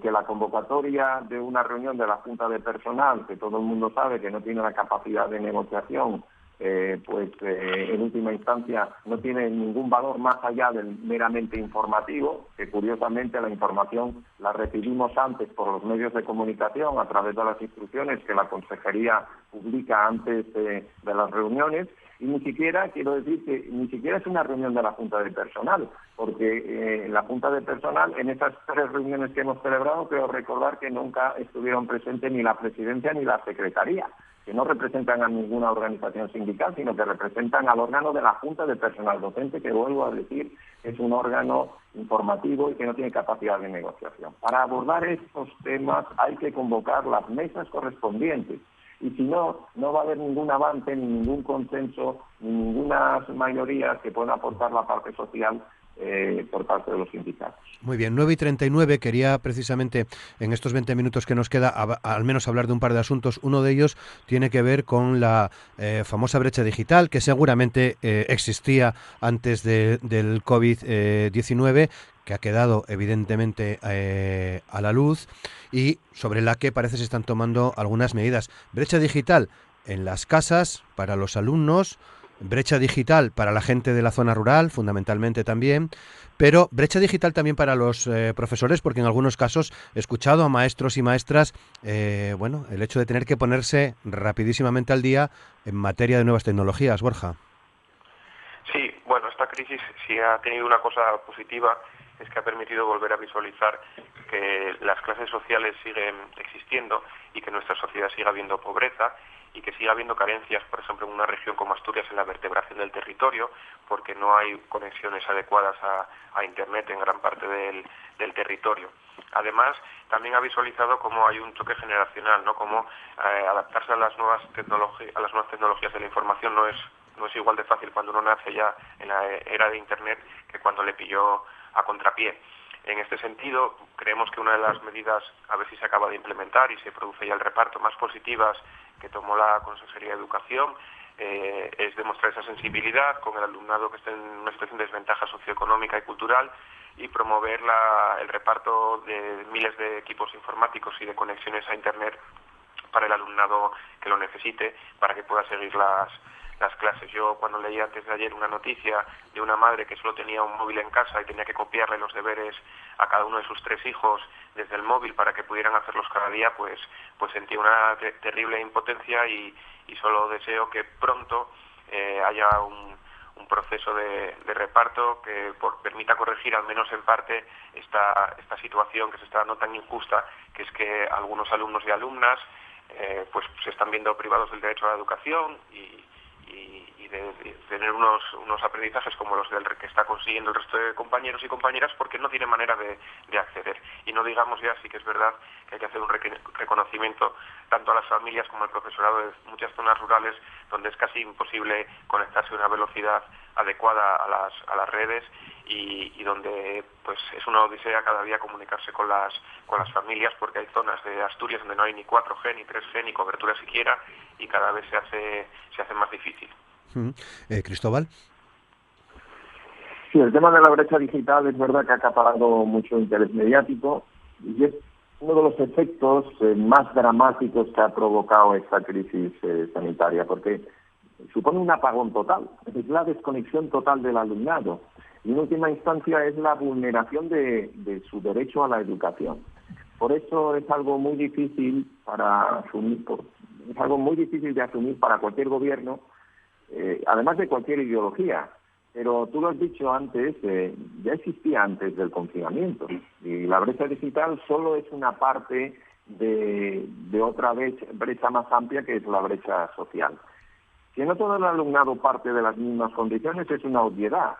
la convocatoria de una reunión de la Junta de Personal, que todo el mundo sabe que no tiene la capacidad de negociación, en última instancia no tiene ningún valor más allá del meramente informativo, que curiosamente la información la recibimos antes por los medios de comunicación a través de las instrucciones que la Consejería publica antes de las reuniones, y ni siquiera, quiero decir que ni siquiera es una reunión de la Junta de Personal, porque la Junta de Personal, en esas 3 reuniones que hemos celebrado, creo recordar que nunca estuvieron presentes ni la Presidencia ni la Secretaría, que no representan a ninguna organización sindical, sino que representan al órgano de la Junta de Personal Docente, que vuelvo a decir, es un órgano informativo y que no tiene capacidad de negociación. Para abordar estos temas hay que convocar las mesas correspondientes, y si no, no va a haber ningún avance, ni ningún consenso, ni ninguna mayoría que pueda aportar la parte social por parte de los sindicatos. Muy bien, 9:39, quería precisamente en estos 20 minutos que nos queda al menos hablar de un par de asuntos. Uno de ellos tiene que ver con la famosa brecha digital, que seguramente existía antes del COVID-19, que ha quedado evidentemente a la luz y sobre la que parece se están tomando algunas medidas. Brecha digital en las casas, para los alumnos, brecha digital para la gente de la zona rural, fundamentalmente también, pero brecha digital también para los profesores, porque en algunos casos he escuchado a maestros y maestras, el hecho de tener que ponerse rapidísimamente al día en materia de nuevas tecnologías. Borja. Sí, bueno, esta crisis sí ha tenido una cosa positiva, es que ha permitido volver a visualizar que las clases sociales siguen existiendo y que en nuestra sociedad sigue habiendo pobreza y que sigue habiendo carencias, por ejemplo, en una región como Asturias, en la vertebración del territorio, porque no hay conexiones adecuadas a Internet en gran parte del territorio. Además, también ha visualizado cómo hay un choque generacional, ¿no? Cómo adaptarse a las nuevas tecnologías de la información no es igual de fácil cuando uno nace ya en la era de Internet que cuando le pilló a contrapié. En este sentido, creemos que una de las medidas, a ver si se acaba de implementar y se produce ya el reparto, más positivas que tomó la Consejería de Educación, es demostrar esa sensibilidad con el alumnado que está en una situación de desventaja socioeconómica y cultural y promover el reparto de miles de equipos informáticos y de conexiones a Internet para el alumnado que lo necesite, para que pueda seguir las clases. Yo cuando leí antes de ayer una noticia de una madre que solo tenía un móvil en casa y tenía que copiarle los deberes a cada uno de sus 3 hijos desde el móvil para que pudieran hacerlos cada día, pues sentí una terrible impotencia y solo deseo que pronto haya un proceso de reparto que permita corregir al menos en parte esta situación que se está dando tan injusta, que es que algunos alumnos y alumnas pues se están viendo privados del derecho a la educación y de tener unos aprendizajes como los que está consiguiendo el resto de compañeros y compañeras, porque no tienen manera de acceder. Y no digamos ya, sí que es verdad que hay que hacer un reconocimiento tanto a las familias como al profesorado de muchas zonas rurales donde es casi imposible conectarse a una velocidad adecuada a las redes y donde pues es una odisea cada día comunicarse con las familias, porque hay zonas de Asturias donde no hay ni 4G, ni 3G, ni cobertura siquiera, y cada vez se hace más difícil. Cristóbal. Sí, el tema de la brecha digital es verdad que ha acaparado mucho interés mediático y es uno de los efectos más dramáticos que ha provocado esta crisis sanitaria, porque supone un apagón total, es la desconexión total del alumnado y en última instancia es la vulneración de su derecho a la educación. Por eso es algo muy difícil de asumir para cualquier gobierno, además de cualquier ideología. Pero tú lo has dicho antes, ya existía antes del confinamiento y la brecha digital solo es una parte de otra brecha más amplia que es la brecha social. Que no todo el alumnado parte de las mismas condiciones es una obviedad,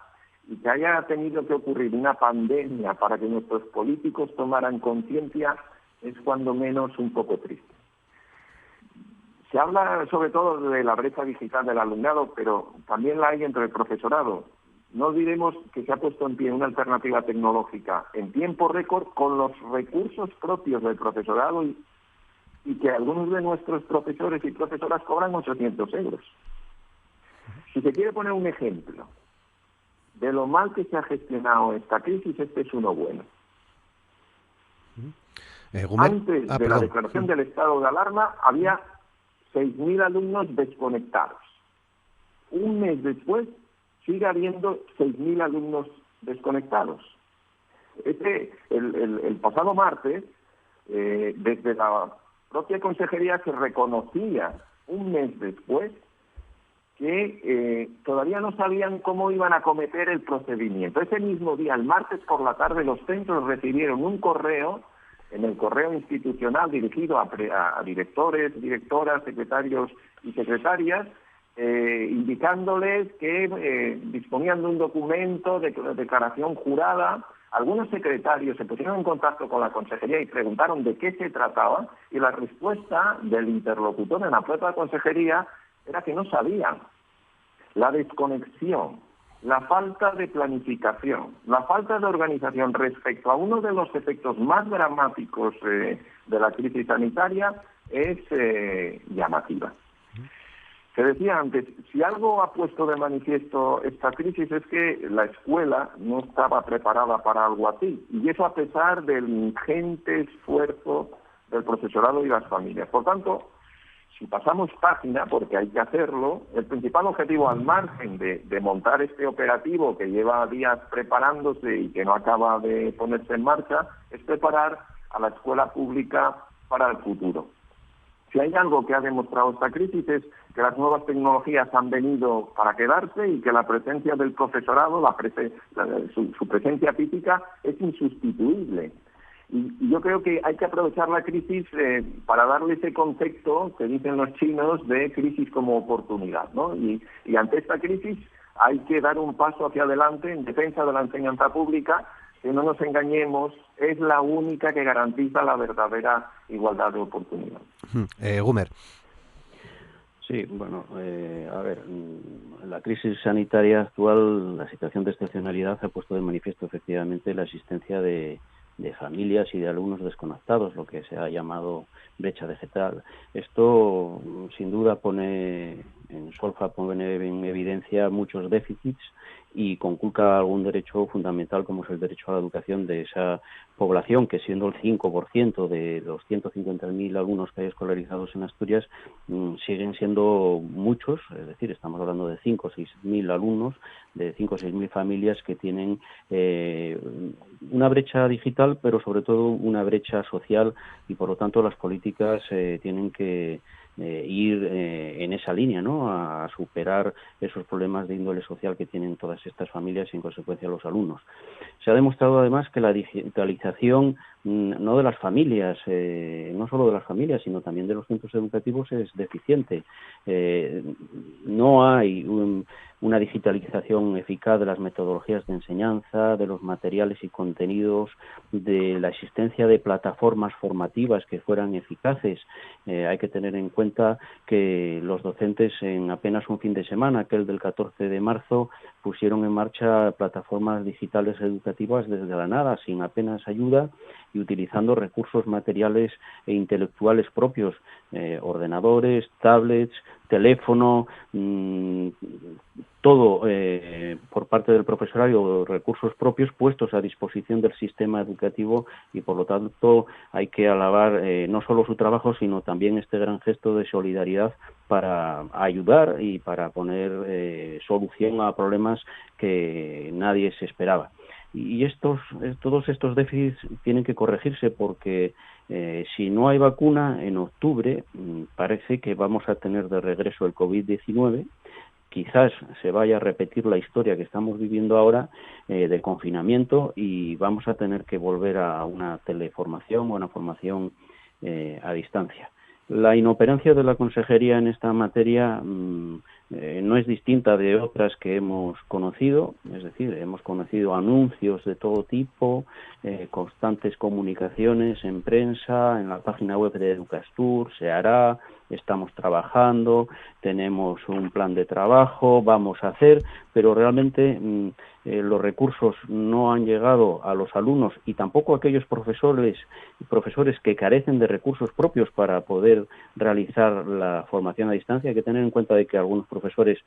y que haya tenido que ocurrir una pandemia para que nuestros políticos tomaran conciencia es cuando menos un poco triste. Se habla sobre todo de la brecha digital del alumnado, pero también la hay entre el profesorado. No olvidemos que se ha puesto en pie una alternativa tecnológica en tiempo récord con los recursos propios del profesorado y que algunos de nuestros profesores y profesoras cobran 800 euros. Si se quiere poner un ejemplo de lo mal que se ha gestionado esta crisis, este es uno bueno. Antes de la declaración del estado de alarma había 6.000 alumnos desconectados. Un mes después sigue habiendo 6.000 alumnos desconectados. El pasado martes, desde la propia consejería se reconocía un mes después que todavía no sabían cómo iban a acometer el procedimiento. Ese mismo día, el martes por la tarde, los centros recibieron un correo, en el correo institucional dirigido a directores, directoras, secretarios y secretarias, indicándoles que disponían de un documento de declaración jurada. Algunos secretarios se pusieron en contacto con la consejería y preguntaron de qué se trataba, y la respuesta del interlocutor en la propia consejería era que no sabían. La desconexión, la falta de planificación, la falta de organización respecto a uno de los efectos más dramáticos de la crisis sanitaria es llamativa. Te decía antes, si algo ha puesto de manifiesto esta crisis es que la escuela no estaba preparada para algo así, y eso a pesar del ingente esfuerzo del profesorado y las familias. Por tanto, si pasamos página, porque hay que hacerlo, el principal objetivo, al margen de montar este operativo que lleva días preparándose y que no acaba de ponerse en marcha, es preparar a la escuela pública para el futuro. Si hay algo que ha demostrado esta crisis es que las nuevas tecnologías han venido para quedarse y que la presencia del profesorado, su presencia física, es insustituible. Y yo creo que hay que aprovechar la crisis para darle ese concepto que dicen los chinos de crisis como oportunidad, ¿no? Y ante esta crisis hay que dar un paso hacia adelante en defensa de la enseñanza pública, que no nos engañemos, es la única que garantiza la verdadera igualdad de oportunidad. Gumer. Sí, bueno, a ver, la crisis sanitaria actual, la situación de excepcionalidad ha puesto de manifiesto efectivamente la existencia de familias y de alumnos desconectados, lo que se ha llamado brecha digital. Esto sin duda pone en Solfa pone en evidencia muchos déficits y conculca algún derecho fundamental como es el derecho a la educación de esa población, que siendo el 5% de los 150.000 alumnos que hay escolarizados en Asturias, siguen siendo muchos, es decir, estamos hablando de 5 o 6.000 alumnos, de 5 o 6.000 familias que tienen una brecha digital, pero sobre todo una brecha social, y por lo tanto las políticas tienen que ir en esa línea, ¿no?, a superar esos problemas de índole social que tienen todas estas familias y en consecuencia los alumnos. Se ha demostrado además que la digitalización no de las familias, no solo de las familias, sino también de los centros educativos es deficiente. No hay una digitalización eficaz de las metodologías de enseñanza, de los materiales y contenidos, de la existencia de plataformas formativas que fueran eficaces. Hay que tener en cuenta que los docentes en apenas un fin de semana, aquel del 14 de marzo, pusieron en marcha plataformas digitales educativas desde la nada, sin apenas ayuda y utilizando recursos materiales e intelectuales propios, ordenadores, tablets, teléfono, todo por parte del profesorado, recursos propios puestos a disposición del sistema educativo, y por lo tanto hay que alabar no solo su trabajo, sino también este gran gesto de solidaridad para ayudar y para poner solución a problemas que nadie se esperaba. Y todos estos déficits tienen que corregirse porque si no hay vacuna, en octubre parece que vamos a tener de regreso el COVID-19. Quizás se vaya a repetir la historia que estamos viviendo ahora de confinamiento y vamos a tener que volver a una teleformación o una formación a distancia. La inoperancia de la Consejería en esta materia no es distinta de otras que hemos conocido, es decir, hemos conocido anuncios de todo tipo, constantes comunicaciones en prensa, en la página web de Educastur, se hará, estamos trabajando, tenemos un plan de trabajo, vamos a hacer, pero realmente los recursos no han llegado a los alumnos y tampoco a aquellos profesores que carecen de recursos propios para poder realizar la formación a distancia. Hay que tener en cuenta de que algunos profesores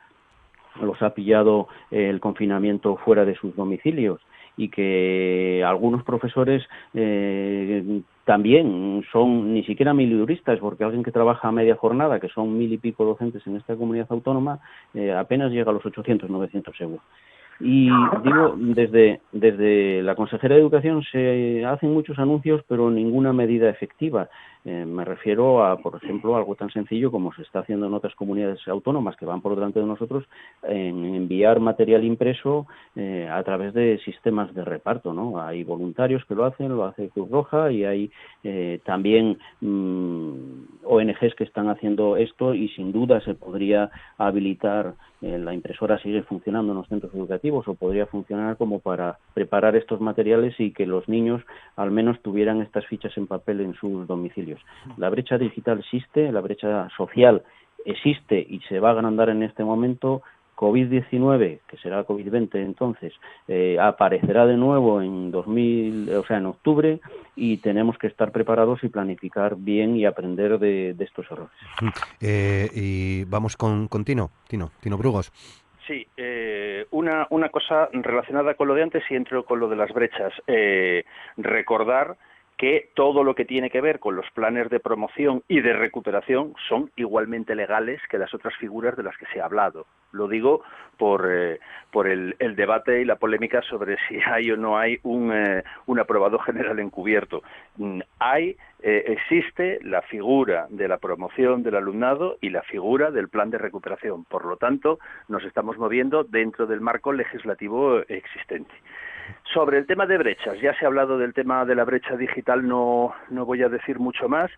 los ha pillado el confinamiento fuera de sus domicilios y que algunos profesores también son ni siquiera miliuristas, porque alguien que trabaja a media jornada, que son 1.000 y pico docentes en esta comunidad autónoma, apenas llega a los 800, 900 euros. Y digo, desde la Consejera de Educación se hacen muchos anuncios, pero ninguna medida efectiva. Me refiero a, por ejemplo, algo tan sencillo como se está haciendo en otras comunidades autónomas que van por delante de nosotros, en enviar material impreso a través de sistemas de reparto, ¿no? Hay voluntarios que lo hace Cruz Roja, y hay también ONGs que están haciendo esto, y sin duda se podría habilitar, la impresora sigue funcionando en los centros educativos, o podría funcionar como para preparar estos materiales y que los niños al menos tuvieran estas fichas en papel en sus domicilios. La brecha digital existe, la brecha social existe y se va a agrandar en este momento. COVID-19, que será COVID-20 entonces, aparecerá de nuevo en octubre, y tenemos que estar preparados y planificar bien y aprender de estos errores. Y vamos con Tino Brugos. Sí, una cosa relacionada con lo de antes y entro con lo de las brechas. Recordar que todo lo que tiene que ver con los planes de promoción y de recuperación son igualmente legales que las otras figuras de las que se ha hablado. Lo digo por el debate y la polémica sobre si hay o no hay un aprobado general encubierto. Existe la figura de la promoción del alumnado y la figura del plan de recuperación. Por lo tanto, nos estamos moviendo dentro del marco legislativo existente. Sobre el tema de brechas, ya se ha hablado del tema de la brecha digital, no voy a decir mucho más.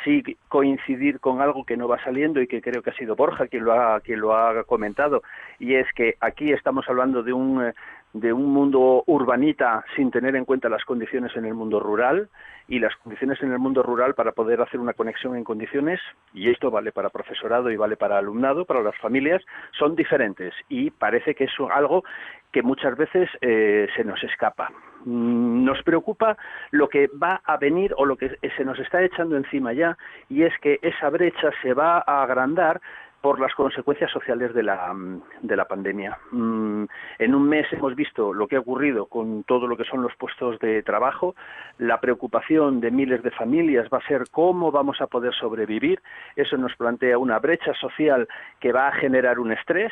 Sí coincidir con algo que no va saliendo y que creo que ha sido Borja quien lo ha comentado, y es que aquí estamos hablando de un mundo urbanita sin tener en cuenta las condiciones en el mundo rural, y las condiciones en el mundo rural para poder hacer una conexión en condiciones, y esto vale para profesorado y vale para alumnado, para las familias, son diferentes, y parece que es algo que muchas veces se nos escapa. Nos preocupa lo que va a venir o lo que se nos está echando encima ya, y es que esa brecha se va a agrandar por las consecuencias sociales de la pandemia. En un mes hemos visto lo que ha ocurrido con todo lo que son los puestos de trabajo. La preocupación de miles de familias va a ser cómo vamos a poder sobrevivir. Eso nos plantea una brecha social que va a generar un estrés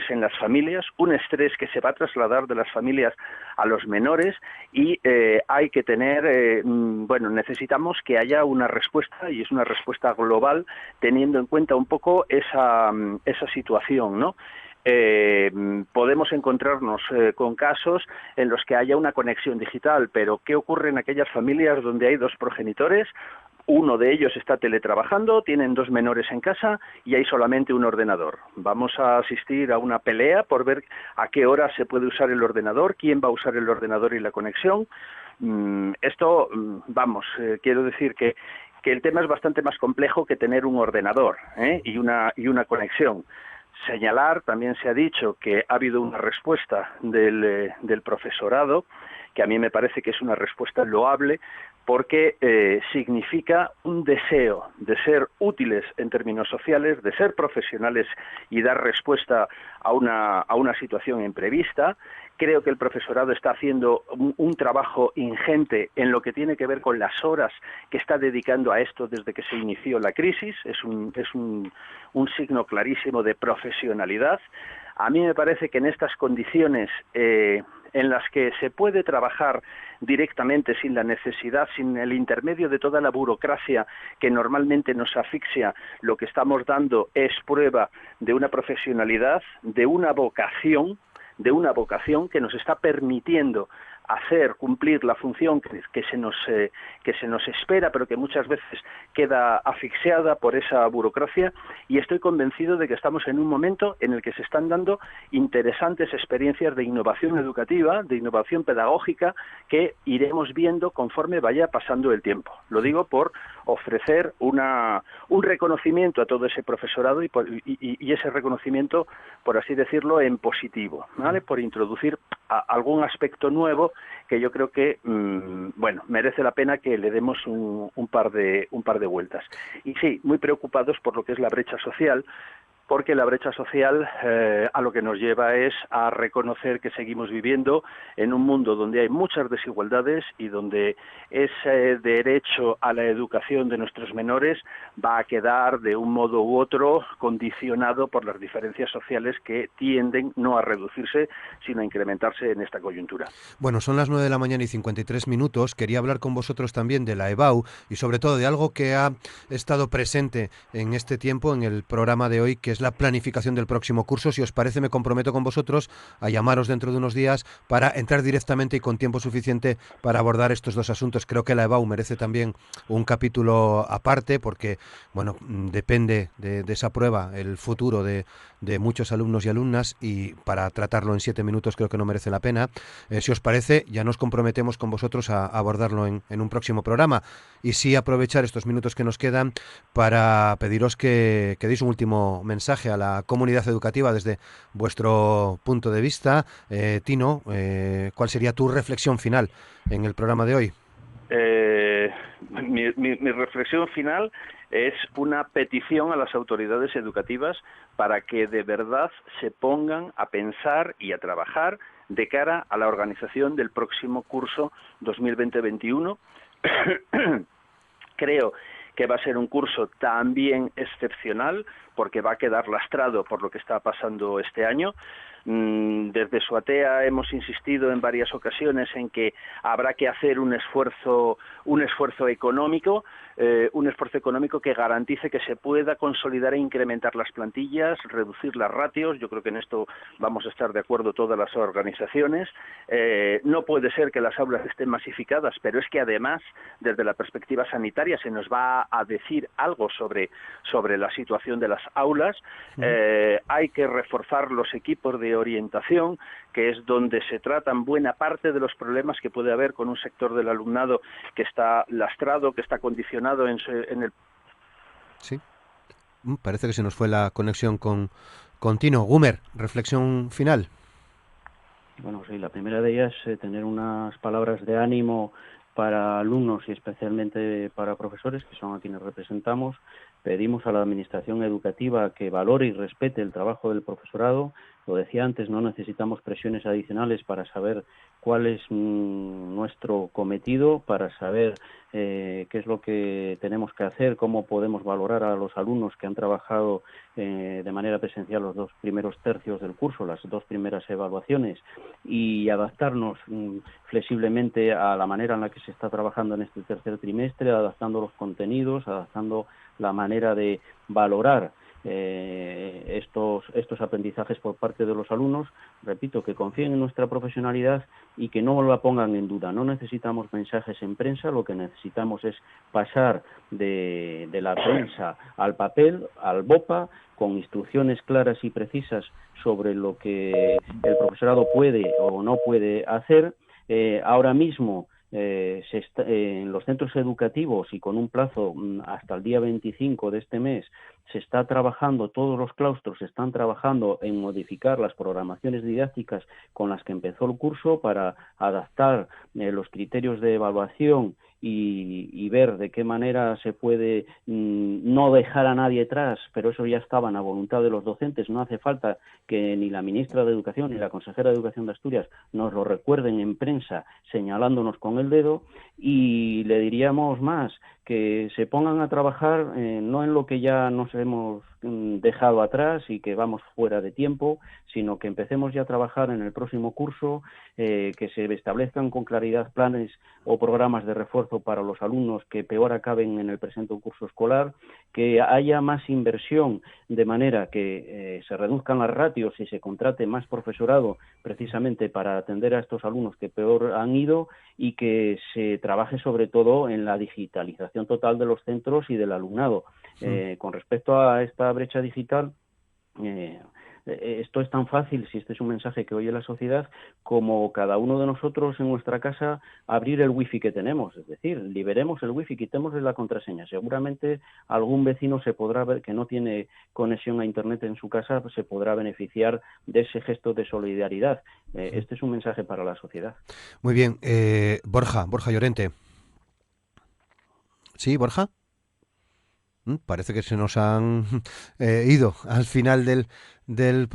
en las familias, un estrés que se va a trasladar de las familias a los menores y hay que tener, necesitamos que haya una respuesta, y es una respuesta global, teniendo en cuenta un poco esa situación, ¿no? Podemos encontrarnos con casos en los que haya una conexión digital, pero ¿qué ocurre en aquellas familias donde hay 2 progenitores? Uno de ellos está teletrabajando, tienen 2 menores en casa y hay solamente un ordenador. Vamos a asistir a una pelea por ver a qué hora se puede usar el ordenador, quién va a usar el ordenador y la conexión. Quiero decir que el tema es bastante más complejo que tener un ordenador y una conexión. Señalar, también se ha dicho que ha habido una respuesta del profesorado, que a mí me parece que es una respuesta loable, porque significa un deseo de ser útiles en términos sociales, de ser profesionales y dar respuesta a una situación imprevista. Creo que el profesorado está haciendo un trabajo ingente en lo que tiene que ver con las horas que está dedicando a esto desde que se inició la crisis. Es un signo clarísimo de profesionalidad. A mí me parece que en estas condiciones en las que se puede trabajar directamente sin la necesidad, sin el intermedio de toda la burocracia que normalmente nos asfixia, lo que estamos dando es prueba de una profesionalidad, de una vocación que nos está permitiendo cumplir la función que se nos espera, pero que muchas veces queda asfixiada por esa burocracia, y estoy convencido de que estamos en un momento en el que se están dando interesantes experiencias de innovación educativa, de innovación pedagógica, que iremos viendo conforme vaya pasando el tiempo. Lo digo por ofrecer un reconocimiento a todo ese profesorado y ese reconocimiento, por así decirlo, en positivo, ¿vale? Por introducir algún aspecto nuevo que yo creo que merece la pena que le demos un par de vueltas. Y sí, muy preocupados por lo que es la brecha social, porque la brecha social a lo que nos lleva es a reconocer que seguimos viviendo en un mundo donde hay muchas desigualdades y donde ese derecho a la educación de nuestros menores va a quedar de un modo u otro condicionado por las diferencias sociales que tienden no a reducirse, sino a incrementarse en esta coyuntura. Bueno, son las 9 de la mañana y 53 minutos. Quería hablar con vosotros también de la EBAU y sobre todo de algo que ha estado presente en este tiempo en el programa de hoy, que es la planificación del próximo curso. Si os parece, me comprometo con vosotros a llamaros dentro de unos días para entrar directamente y con tiempo suficiente para abordar estos 2 asuntos. Creo que la EBAU merece también un capítulo aparte porque, bueno, depende de esa prueba el futuro de muchos alumnos y alumnas, y para tratarlo en 7 minutos creo que no merece la pena. Si os parece, ya nos comprometemos con vosotros a abordarlo en un próximo programa, y sí aprovechar estos minutos que nos quedan para pediros que deis un último mensaje a la comunidad educativa desde vuestro punto de vista. Tino, ¿cuál sería tu reflexión final en el programa de hoy? Mi reflexión final es una petición a las autoridades educativas para que de verdad se pongan a pensar y a trabajar de cara a la organización del próximo curso 2020-21. Creo que va a ser un curso también excepcional, porque va a quedar lastrado por lo que está pasando este año. Desde SUATEA hemos insistido en varias ocasiones en que habrá que hacer un esfuerzo económico, que garantice que se pueda consolidar e incrementar las plantillas, reducir las ratios. Yo creo que en esto vamos a estar de acuerdo todas las organizaciones. No puede ser que las aulas estén masificadas, pero es que además, desde la perspectiva sanitaria, se nos va a decir algo sobre la situación de las aulas. Hay que reforzar los equipos de orientación, que es donde se tratan buena parte de los problemas que puede haber con un sector del alumnado que está lastrado, que está condicionado en el... Sí, parece que se nos fue la conexión con Tino. Gumer, reflexión final. Bueno, sí, la primera de ellas es tener unas palabras de ánimo para alumnos y especialmente para profesores, que son a quienes representamos, pedimos a la Administración educativa que valore y respete el trabajo del profesorado. Lo decía antes, no necesitamos presiones adicionales para saber cuál es nuestro cometido, para saber qué es lo que tenemos que hacer, cómo podemos valorar a los alumnos que han trabajado de manera presencial los 2 primeros tercios del curso, las 2 primeras evaluaciones, y adaptarnos flexiblemente a la manera en la que se está trabajando en este tercer trimestre, adaptando los contenidos, adaptando la manera de valorar estos aprendizajes por parte de los alumnos. Repito, que confíen en nuestra profesionalidad y que no la pongan en duda. No necesitamos mensajes en prensa, lo que necesitamos es pasar de la prensa al papel, al BOPA, con instrucciones claras y precisas sobre lo que el profesorado puede o no puede hacer. Ahora mismo en los centros educativos, y con un plazo hasta el día 25 de este mes, se está trabajando, todos los claustros están trabajando en modificar las programaciones didácticas con las que empezó el curso para adaptar los criterios de evaluación y ver de qué manera se puede no dejar a nadie atrás, pero eso ya estaba a voluntad de los docentes. No hace falta que ni la ministra de Educación ni la consejera de Educación de Asturias nos lo recuerden en prensa señalándonos con el dedo, y le diríamos más, que se pongan a trabajar no en lo que ya nos hemos dejado atrás y que vamos fuera de tiempo, sino que empecemos ya a trabajar en el próximo curso, que se establezcan con claridad planes o programas de refuerzo para los alumnos que peor acaben en el presente curso escolar, que haya más inversión de manera que se reduzcan las ratios y se contrate más profesorado precisamente para atender a estos alumnos que peor han ido, y que se trabaje sobre todo en la digitalización total de los centros y del alumnado. Con respecto a esta brecha digital, esto es tan fácil, si este es un mensaje que oye la sociedad, como cada uno de nosotros en nuestra casa abrir el wifi que tenemos. Es decir, liberemos el wifi, quitémosle la contraseña. Seguramente algún vecino se podrá ver que no tiene conexión a internet en su casa, se podrá beneficiar de ese gesto de solidaridad. Este es un mensaje para la sociedad. Muy bien. Borja Llorente. ¿Sí, Borja? Parece que se nos han ido al final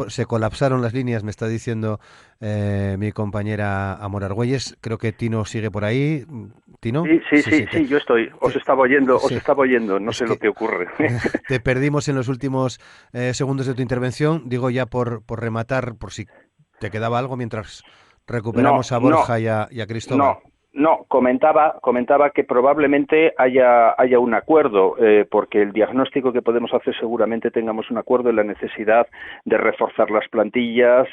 se colapsaron las líneas, me está diciendo mi compañera Amor Argüelles. Creo que Tino sigue por ahí. ¿Tino? Sí, yo estoy. Os estaba oyendo, no sé lo que ocurre. Te perdimos en los últimos segundos de tu intervención. Digo, ya por rematar, por si te quedaba algo mientras recuperamos a Borja y a Cristóbal. No, comentaba que probablemente haya un acuerdo, porque el diagnóstico que podemos hacer seguramente tengamos un acuerdo en la necesidad de reforzar las plantillas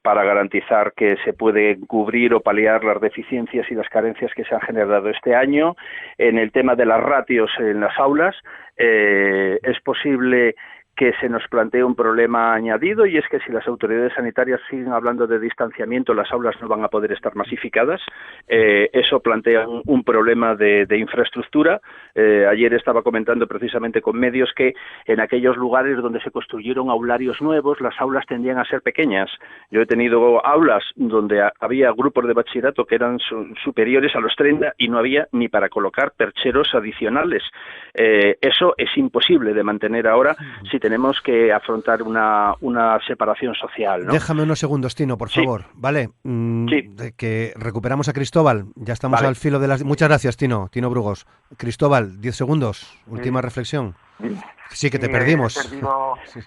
para garantizar que se puede cubrir o paliar las deficiencias y las carencias que se han generado este año. En el tema de las ratios en las aulas, es posible que se nos plantea un problema añadido, y es que si las autoridades sanitarias siguen hablando de distanciamiento, las aulas no van a poder estar masificadas. Eso plantea un problema de infraestructura. Ayer estaba comentando precisamente con medios que en aquellos lugares donde se construyeron aularios nuevos, las aulas tendían a ser pequeñas. Yo he tenido aulas donde había grupos de bachillerato que eran superiores a los 30 y no había ni para colocar percheros adicionales. Eso es imposible de mantener ahora si tenemos que afrontar una separación social, ¿no? Déjame unos segundos, Tino, por favor, ¿vale? Que recuperamos a Cristóbal, ya estamos al filo de las... Muchas gracias, Tino Brugos. Cristóbal, 10 segundos, última reflexión. Sí, que te perdimos.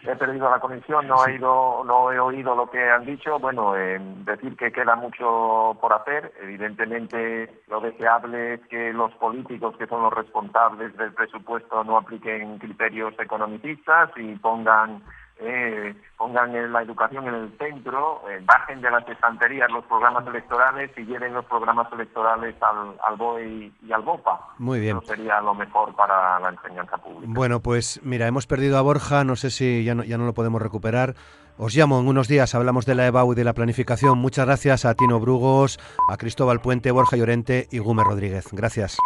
He perdido la conexión, no he oído lo que han dicho. Bueno, decir que queda mucho por hacer. Evidentemente, lo deseable es que los políticos, que son los responsables del presupuesto, no apliquen criterios economicistas y pongan la educación en el centro, bajen de las estanterías los programas electorales y lleven los programas electorales al BOE y al BOPA. Muy bien. Eso sería lo mejor para la enseñanza pública. Bueno, pues mira, hemos perdido a Borja, no sé si ya no lo podemos recuperar. Os llamo en unos días, hablamos de la EBAU y de la planificación. Muchas gracias a Tino Brugos, a Cristóbal Puente, Borja Llorente y Gumer Rodríguez. Gracias.